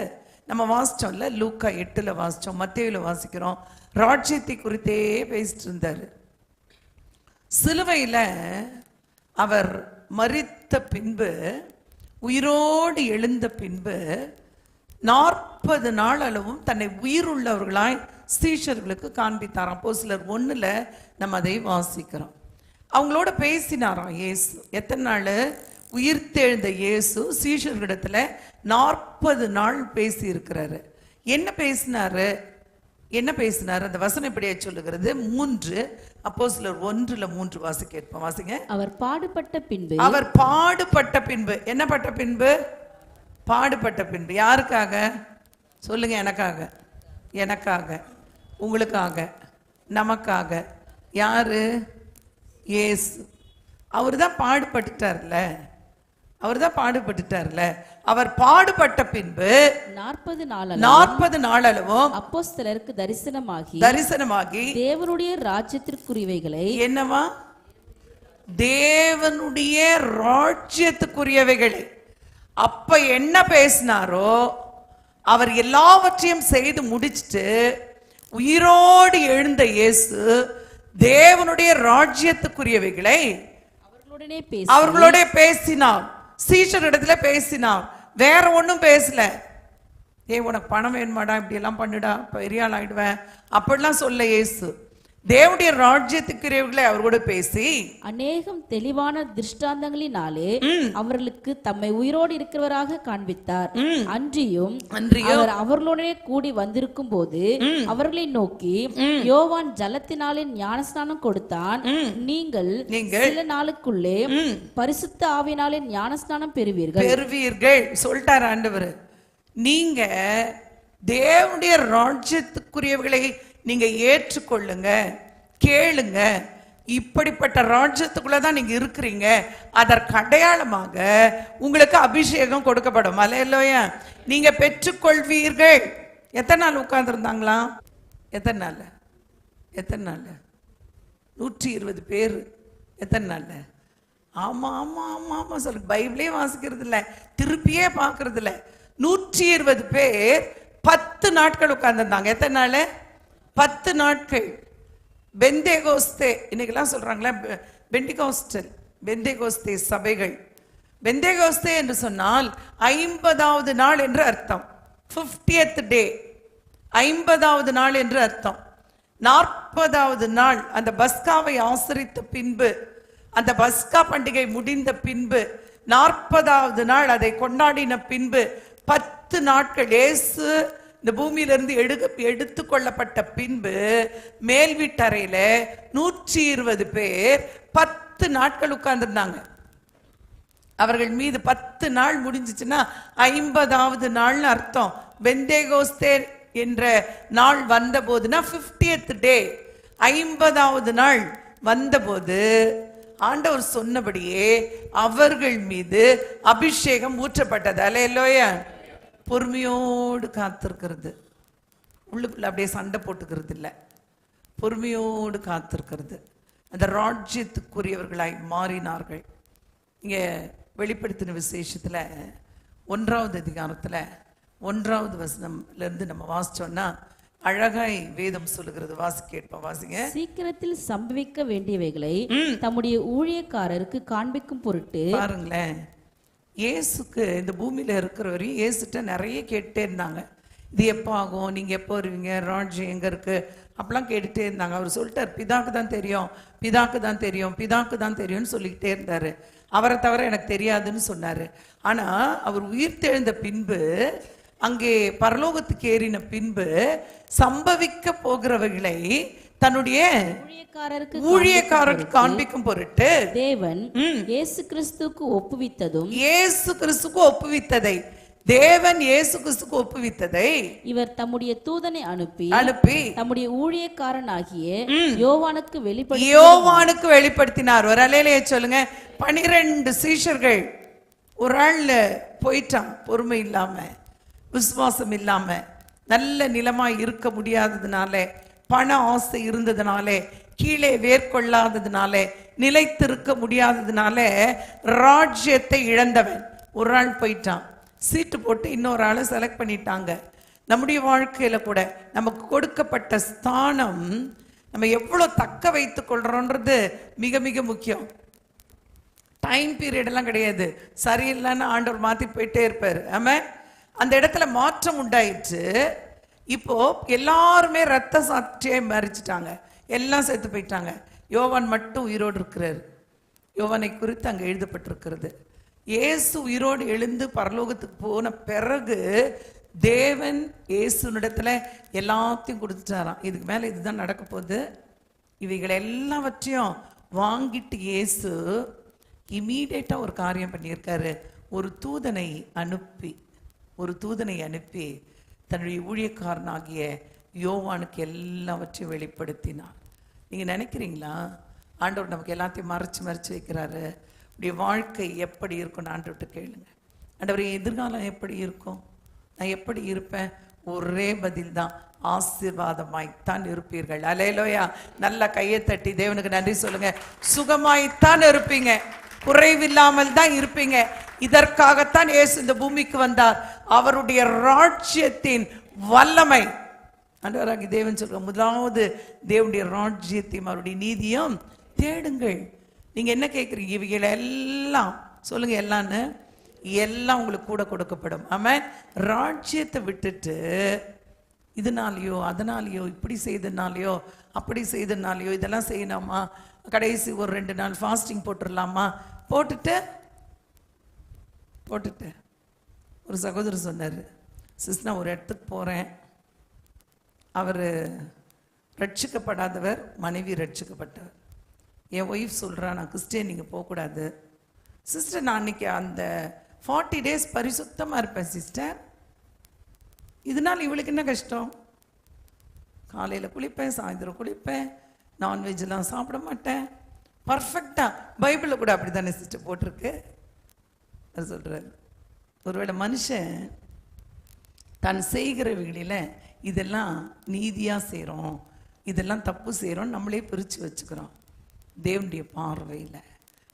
நம்ம வாசிச்சோம்ல, லூக்கா 8 வாசிச்சோம், மத்தேயுல வாசிக்கிறோம், ராஜ்யத்தை குறித்தே பேசிட்டு இருந்தாரு. சிலுவையில அவர் மரித்த பின்பு உயிரோடு எழுந்த பின்பு 40 நாள் அளவும் தன்னை உயிருள்ளவர்களாய் சீஷர்களுக்கு காண்பித்தாராம். அப்போஸ்தலர் 1 நம்ம அதை வாசிக்கிறோம். அவங்களோட பேசினாராம் இயேசு. எத்தனை நாள்? உயிர்த்தெழுந்த இயேசு சீஷர்களிடத்துல 40 நாள் பேசி இருக்கிறாரு. என்ன பேசினாரு? அந்த வசனம் இப்படியே சொல்லுகிறது. 3 அப்போஸ்தலர் 1:3 வாசிக்க கேட்போம். வாசிங்க. அவர் பாடுபட்ட பின்பு என்ன பட்ட பின்பு? பாடுபட்ட பின்பு. யாருக்காக சொல்லுங்க? எனக்காக, உங்களுக்காக, நமக்காக. யாரு? இயேசு. அவர்தான் பாடுபட்டுட்டார்ல. அவர் பாடுபட்ட பின்பு 40 நாள் அளவும் அப்போஸ்தலருக்கு தரிசனமாகி தேவனுடைய ராஜ்யத்திற்குரியவைகளை என்னவா? தேவனுடைய ராஜ்யத்துக்குரியவைகளை. அப்ப என்ன பேசினாரோ அவர் எல்லாவற்றையும் செய்து முடிச்சுட்டு உயிரோடு எழுந்த இயேசு தேவனுடைய ராஜ்யத்துக்குரியவைகளை அவர்களோட பேசினார். சீஷர் இடத்துல பேசினார், வேற ஒன்னும் பேசல. உனக்கு பணம் வேணுமாடா, இப்படி எல்லாம் பண்ணுடா, பெரிய ஆள் ஆயிடுவேன் அப்படிலாம் சொல்ல இயேசு. தேவனுடைய ராஜ்யத்துக்குரியவர்களை அவரோடு பேசி அநேகம் தெளிவான திருஷ்டாந்தங்களினாலே அவர்களுக்கு தம்மை உயிரோடு இருக்கிறவராக காண்பித்தார். அன்றியும் அவர் அவர்களுடனே கூடி வந்திருக்கும் போது அவர்களை நோக்கி, யோவான் ஜலத்தினாலே ஞானஸ்நானம் கொடுத்தான், நீங்கள் சில நாளுக்குள்ளே பரிசுத்த ஆவியினாலே ஞானஸ்நானம் பெறுவீர்கள் சொல்லிட்டார் ஆண்டவர். நீங்க தேவனுடைய ராஜ்யத்துக்குரியவர்களை நீங்க ஏற்றுக்கொள்ளுங்க, கேளுங்க. இப்படிப்பட்ட ராஜ்யத்துக்குள்ளதான் நீங்க இருக்கிறீங்க. அதற்கு அடையாளமாக உங்களுக்கு அபிஷேகம் கொடுக்கப்படும். அல்லேலூயா. நீங்க பெற்றுக்கொள்வீர்கள். எத்தனை நாள் உட்கார்ந்து இருந்தாங்களா? எத்தனை நாள்? 120 பேர். எத்தனை நாள்? ஆமா சொல்லு. பைபிளே வாசிக்கிறது இல்ல, திருப்பியே பார்க்கறது இல்ல. 120 பேர் 10 நாட்கள் உட்கார்ந்து இருந்தாங்க. எத்தனை நாள்? 10 நாட்கள். பெந்தேகோஸ்தே இன்னைக்கெல்லாம் சொல்றாங்களே பெந்தேகோஸ்தே சபைகள். பெந்தேகோஸ்தே என்று சொன்னால் 50வது நாள் என்று அர்த்தம். 50th day, 50வது நாள் என்று அர்த்தம். 40வது நாள் அந்த பஸ்காவை ஆசரித்த பின்பு, அந்த பஸ்கா பண்டிகை முடிந்த பின்பு 40வது நாள் அதை கொண்டாடின பின்பு 10 நாட்கள் இயேசு இந்த பூமியிலிருந்து எடுத்து கொள்ளப்பட்ட பின்பு மேல் வீட்டறையில 120 பேர் 10 நாட்கள் உட்கார்ந்துருந்தாங்க. அவர்கள் மீது 10 நாள் முடிஞ்சிச்சுன்னா 50வது நாள்னு அர்த்தம். பெந்தேகோஸ்தே என்ற நாள் வந்த போதுனா 50th day, 50வது நாள் வந்தபோது ஆண்டவர் சொன்னபடியே அவர்கள் மீது அபிஷேகம் ஊற்றப்பட்டது. அல்லேலூயா. பொறுமையோடு காத்திருக்கிறது. உள்ளுக்குள்ள அப்படியே சண்டை போட்டுக்கிறது இல்லை, பொறுமையோடு காத்திருக்கிறது. அந்த ராஜ்யத்துக்குரியவர்களாய் மாறினார்கள். இங்க வெளிப்படுத்தின விசேஷத்துல 1வது அதிகாரத்துல 1வது வசனம்ல இருந்து நம்ம வாசிச்சோம்னா அழகாய் வேதம் சொல்லுகிறது. கேட்போம். வாசிங்க. சீக்கிரத்தில் சம்பவிக்க வேண்டியவைகளை தம்முடைய ஊழியக்காரருக்கு காண்பிக்கும் பொருட்டு. பாருங்களேன், இயேசுக்கு இந்த பூமியில இருக்கிறவரையும் இயேசுட்ட நிறைய கேட்டுட்டே இருந்தாங்க. இது எப்போ ஆகும், நீங்க எப்போ வருவீங்க, ராஜ்யம் எங்க இருக்கு அப்படிலாம் கேட்டுட்டே இருந்தாங்க. அவர் சொல்லிட்டார், பிதாக்கு தான் தெரியும்னு சொல்லிக்கிட்டே இருந்தாரு. அவரை தவிர எனக்கு தெரியாதுன்னு சொன்னாரு. ஆனா அவர் உயிர்த்தெழுந்த பின்பு, அங்கே பரலோகத்துக்கு ஏறின பின்பு சம்பவிக்க போகிறவர்களை தன்னுடைய ஊழியக்காரருக்கு காண்பிக்கும் பொருட்டு தேவன் இயேசு கிறிஸ்துவுக்கு ஒப்புவித்ததை தேவன் இயேசு கிறிஸ்துவுக்கு ஒப்புவித்ததை இவர் தம்முடைய தூதனை அனுப்பி தம்முடைய ஊழியக்காரனாகிய யோவானுக்கு வெளிப்படுத்தினார். ஒரு அல்லேலூயா சொல்லுங்க. 12 சீஷர்கள் ஒரு ஆள் போயிட்டான். பொறுமை இல்லாம, விசுவாசம் இல்லாம, நல்ல நிலமாய் இருக்க முடியாததுனால, பண ஆசை இருந்ததுனாலே, கீழே வேர்கொள்ளாததுனாலே, நிலைத்திருக்க முடியாததுனால ராஜ்யத்தை இழந்தவன் ஒரு ஆள் போயிட்டான். சீட்டு போட்டு இன்னொரு ஆளை செலக்ட் பண்ணிட்டாங்க. நம்முடைய வாழ்க்கையில கூட நமக்கு கொடுக்கப்பட்ட ஸ்தானம் நம்ம எவ்வளவு தக்க வைத்துக் கொள்றோன்றது மிக மிக முக்கியம். டைம் பீரியட் எல்லாம் கிடையாது. சரியில்லைன்னு ஆண்டவர் மாத்தி போயிட்டே இருப்பாரு. ஆமாம், அந்த இடத்துல மாற்றம் உண்டாயிடுச்சு. இப்போ எல்லாருமே ரத்த சாட்சியை மறிச்சிட்டாங்க, எல்லாம் செத்து போயிட்டாங்க. யோவான் மட்டும் உயிரோடு இருக்கிறார். யோவானை குறித்து அங்கே எழுதப்பட்டிருக்கிறது. இயேசு உயிரோடு எழுந்து பரலோகத்துக்கு போன பிறகு தேவன் இயேசுனிடத்துல எல்லாத்தையும் கொடுத்துட்டாராம். இதுக்கு மேல இதுதான் நடக்க போகுது. இவைகள் எல்லாவற்றையும் வாங்கிட்டு இயேசு இமீடியட்டா ஒரு காரியம் பண்ணியிருக்காரு. ஒரு தூதனை அனுப்பி தன்னுடைய ஊழியக்காரனாகிய யோவானுக்கு எல்லாவற்றையும் வெளிப்படுத்தினார். நீங்க நினைக்கிறீங்களா ஆண்டவர் நமக்கு எல்லாத்தையும் மறைச்சு வைக்கிறாரு? உடைய வாழ்க்கை எப்படி இருக்கும்னு ஆண்டவர்கிட்ட கேளுங்க. ஆண்டவர் எதிர்காலம் எப்படி இருக்கும், நான் எப்படி இருப்பேன்? ஒரே பதில் தான், ஆசீர்வாதமாய்த்தான் இருப்பீர்கள். அல்லேலூயா. நல்ல கையை தட்டி தேவனுக்கு நன்றி சொல்லுங்க. சுகமாய்த்தான் இருப்பீங்க, குறைவில்லாமல் தான் இருப்பீங்க. இதற்காகத்தான் இயேசு இந்த பூமிக்கு வந்தார். அவருடைய ராஜ்யத்தின் வல்லமை ஆண்டவராகிய தேவன் சொல்ற, முதலாவது தேவனுடைய ராஜ்யத்தையும் அவருடைய நீதியும் தேடுங்கள். நீங்க என்ன கேட்குறீங்க? இவைகள் எல்லாம் சொல்லுங்க, எல்லான்னு எல்லாம் உங்களுக்கு கூட கொடுக்கப்படும். ஆமாம், ராஜ்யத்தை விட்டுட்டு இதனாலேயோ அதனாலேயோ இப்படி செய்தனாலேயோ அப்படி செய்தனாலேயோ இதெல்லாம் செய்யணுமா, கடைசி ஒரு 2 நாள் ஃபாஸ்டிங் போட்டுடலாமா, போட்டுட்டு ஒரு சகோதரர் சொன்னார், சிஸ்டர் நான் ஒரு இடத்துக்கு போகிறேன், அவர் ரட்சிக்கப்படாதவர், மனைவி ரட்சிக்கப்பட்டவர். என் ஒய்ஃப் சொல்கிறா, நான் கிறிஸ்டியன், நீங்கள் போகக்கூடாது. சிஸ்டர் நான் அன்றைக்கி அந்த 40 days பரிசுத்தமாக இருப்பேன் சிஸ்டர், இதனால் இவளுக்கு என்ன கஷ்டம்? காலையில் குளிப்பேன், சாயந்தரம் குளிப்பேன், நான்வெஜ்லாம் சாப்பிட மாட்டேன், பர்ஃபெக்டாக. பைபிளில் கூட அப்படி தானே சிஸ்டர் போட்டிருக்கு. அது சொல்கிறார், ஒருவேளை மனுஷன் தான் செய்கிறவர்களில் இதெல்லாம் நீதியாக செய்கிறோம், இதெல்லாம் தப்பு செய்கிறோம், நம்மளே பிரித்து வச்சுக்கிறோம். தேவனுடைய பார்வையில்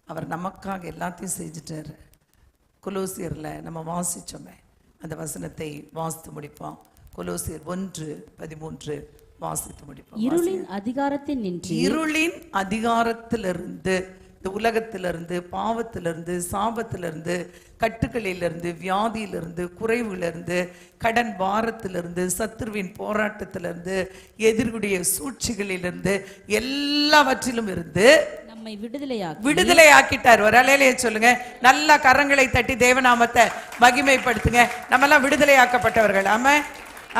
அவர் நமக்காக எல்லாத்தையும் செஞ்சுட்டார். கொலோசியரில் நம்ம வாசித்தோமே, அந்த வசனத்தை வாசித்து முடிப்போம். கொலோசியர் 1:13 வாசித்து முடிப்போம். இருளின் அதிகாரத்திலிருந்து, இந்த உலகத்திலிருந்து, பாவத்திலிருந்து, சாபத்திலிருந்து, கட்டுக்களிலிருந்து, வியாதியிலிருந்து, குறைவிலிருந்து, கடன் பாரத்திலிருந்து, சத்துருவின் போராட்டத்திலிருந்து, எதிர்குடைய சூழ்ச்சிகளிலிருந்து, எல்லாவற்றிலும் இருந்து நம்மை விடுதலையாக்கிட்டார். ஒரு அலையிலே சொல்லுங்க, நல்ல கரங்களை தட்டி தேவநாமத்தை மகிமைப்படுத்துங்க. நம்ம எல்லாம் விடுதலையாக்கப்பட்டவர்கள். ஆமென்,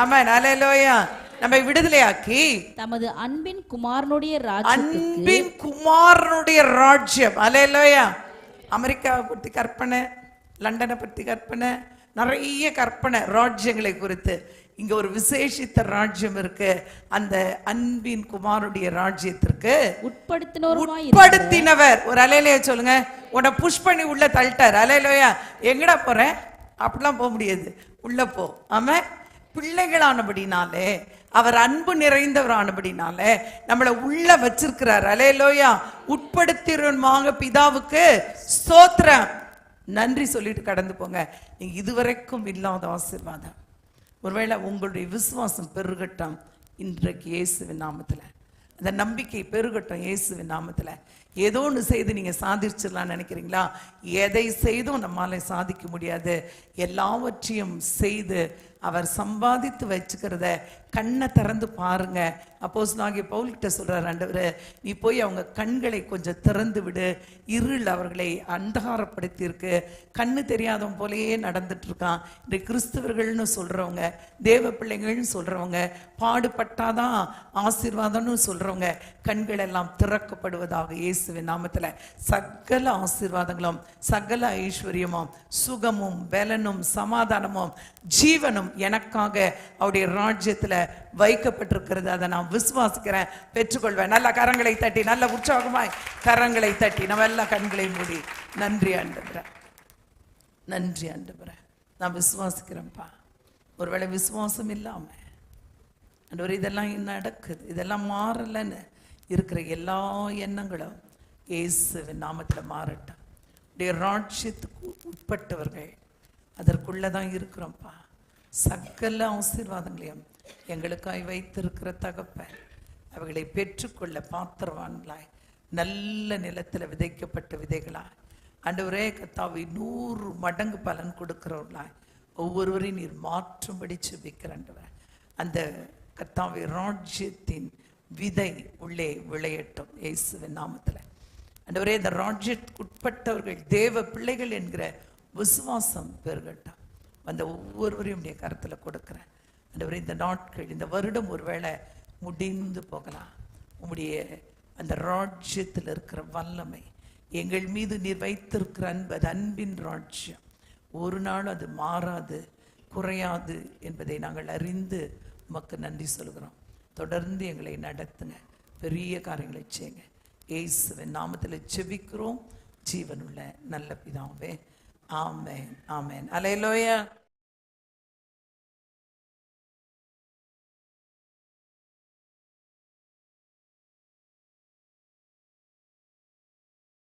ஆமென், அல்லேலூயா. நம்மை விடுதலையாக்கி தமது அன்பின் குமாரனுடைய ராஜ்யம், அல்லேலூயா. அமெரிக்காவை பற்றி கற்பனை, லண்டனை பற்றி கற்பனை, நிறைய கற்பனை ராஜ்யங்களை குறித்து. இங்க ஒரு விசேஷித்த ராஜ்யம் இருக்கு. அந்த அன்பின் குமாரனுடைய ராஜ்யத்திற்கு உட்படுத்தினவர். ஒரு அலையிலேயே சொல்லுங்க, உன்னை புஷ் பண்ணி உள்ள தள்ளிட்டார். அலையிலோயா, எங்கடா போறேன்? அப்படிலாம் போக முடியாது, உள்ள போ. ஆமா, பிள்ளைகளானபடினாலே, அவர் அன்பு நிறைந்தவரானபடினாலே நம்மளை உள்ள வச்சிருக்கிறார். அல்லேலூயா. உட்படுத்தினமாக பிதாவுக்கு ஸ்தோத்திரம். நன்றி சொல்லிட்டு கடந்து போங்க. நீங்க இதுவரைக்கும் இல்லாத ஆசீர்வாதம். ஒருவேளை உங்களுடைய விசுவாசம் பெருகட்டும் இன்றைக்கு இயேசுவின் நாமத்துல. அந்த நம்பிக்கை பெருகட்டும் இயேசுவின் நாமத்துல. ஏதோ ஒன்று செய்து நீங்க சாதிச்சிடலாம்னு நினைக்கிறீங்களா? எதை செய்தும் நம்மால சாதிக்க முடியாது. எல்லாவற்றையும் செய்து அவர் சம்பாதித்து வச்சுக்கிறத கண்ணை திறந்து பாருங்க. அப்போஸ்தலனாகிய பவுல் கிட்ட சொல்றார், ஆண்டவரே நீ போய் அவங்க கண்களை கொஞ்சம் திறந்து விடு, இருள் அவர்களை அந்தகாரப்படுத்தி இருக்கு, கண்ணு தெரியாதவன் போலயே நடந்துட்டு இருக்கான். இந்த கிறிஸ்தவர்கள்னு சொல்றவங்க, தேவ பிள்ளைகள்னு சொல்றவங்க, பாடுபட்டாதான் ஆசீர்வாதம்னு சொல்றவங்க கண்கள் எல்லாம் திறக்கப்படுவதாக இயேசுவின் நாமத்துல. சகல ஆசீர்வாதங்களும், சகல ஐஸ்வர்யமும், சுகமும், பலனும், சமாதானமும், ஜீவனும் எனக்காக அவருடைய ராஜ்யத்துல வைக்கப்பட்டிருக்கிறது. அதை நான் விசுவாசிக்கிறேன், பெற்றுக்கொள்வேன். நல்ல கரங்களை தட்டி, நல்ல உற்சாகமாய் கரங்களை தட்டி நம்ம எல்லாம் கண்களை மூடி நன்றி ஆண்டவரே, நன்றி ஆண்டவரே, நான் விசுவாசிக்கிறேன்ப்பா. ஒருவேளை விசுவாசம் இல்லாம ஆண்டவரே இதெல்லாம் நடக்குது, இதெல்லாம் மாறலன்னு இருக்கிற எல்லா எண்ணங்களும் இயேசுவின் நாமத்துல மாறட்டும். ராஜ்யத்துக்கு உட்பட்டவர்கள், அதற்குள்ளதான் இருக்கிறோம்ப்பா. சகல ஆசீர்வாதங்களையும் எங்களுக்காய் வைத்திருக்கிற தகப்பன் அவைகளை பெற்றுக்கொள்ள பாத்திரவான்களாய் நல்ல நிலத்தில் விதைக்கப்பட்ட விதைகளாய் ஆண்டவரே கர்த்தாவே 100 மடங்கு பலன் கொடுக்கிறவர்களாய் ஒவ்வொருவரையும் நீர் மாற்றும்படி ஜெபிக்கிற ஆண்டவரே. அந்த கர்த்தாவே ராஜ்யத்தின் விதை உள்ளே விளையட்டும் இயேசுவின் நாமத்தில். ஆண்டவரே இந்த ராஜ்யத்துக்கு உட்பட்டவர்கள் தேவ பிள்ளைகள் என்கிற விசுவாசம் பெருகட்டும். அந்த ஒவ்வொருவரையும் உடைய கருத்தில் கொடுக்குறேன் ஆண்டவரே. இந்த நாட்கள் இந்த வருடம் ஒருவேளை முடிந்து போகலாம். உம்முடைய அந்த ராஜ்யத்தில் இருக்கிற வல்லமை எங்கள் மீது நீர் வைத்திருக்கிற அன்பு, அது அன்பின் ராஜ்யம். ஒரு நாள் அது மாறாது, குறையாது என்பதை நாங்கள் அறிந்து உமக்கு நன்றி சொல்கிறோம். தொடர்ந்து எங்களை நடத்துங்க, பெரிய காரியங்களை செய்யுங்க. இயேசுவின் நாமத்தில் ஜெபிக்கிறோம் ஜீவனுள்ள நல்ல பிதாவே. ஆமென், ஆமென். அல்லேலூயா.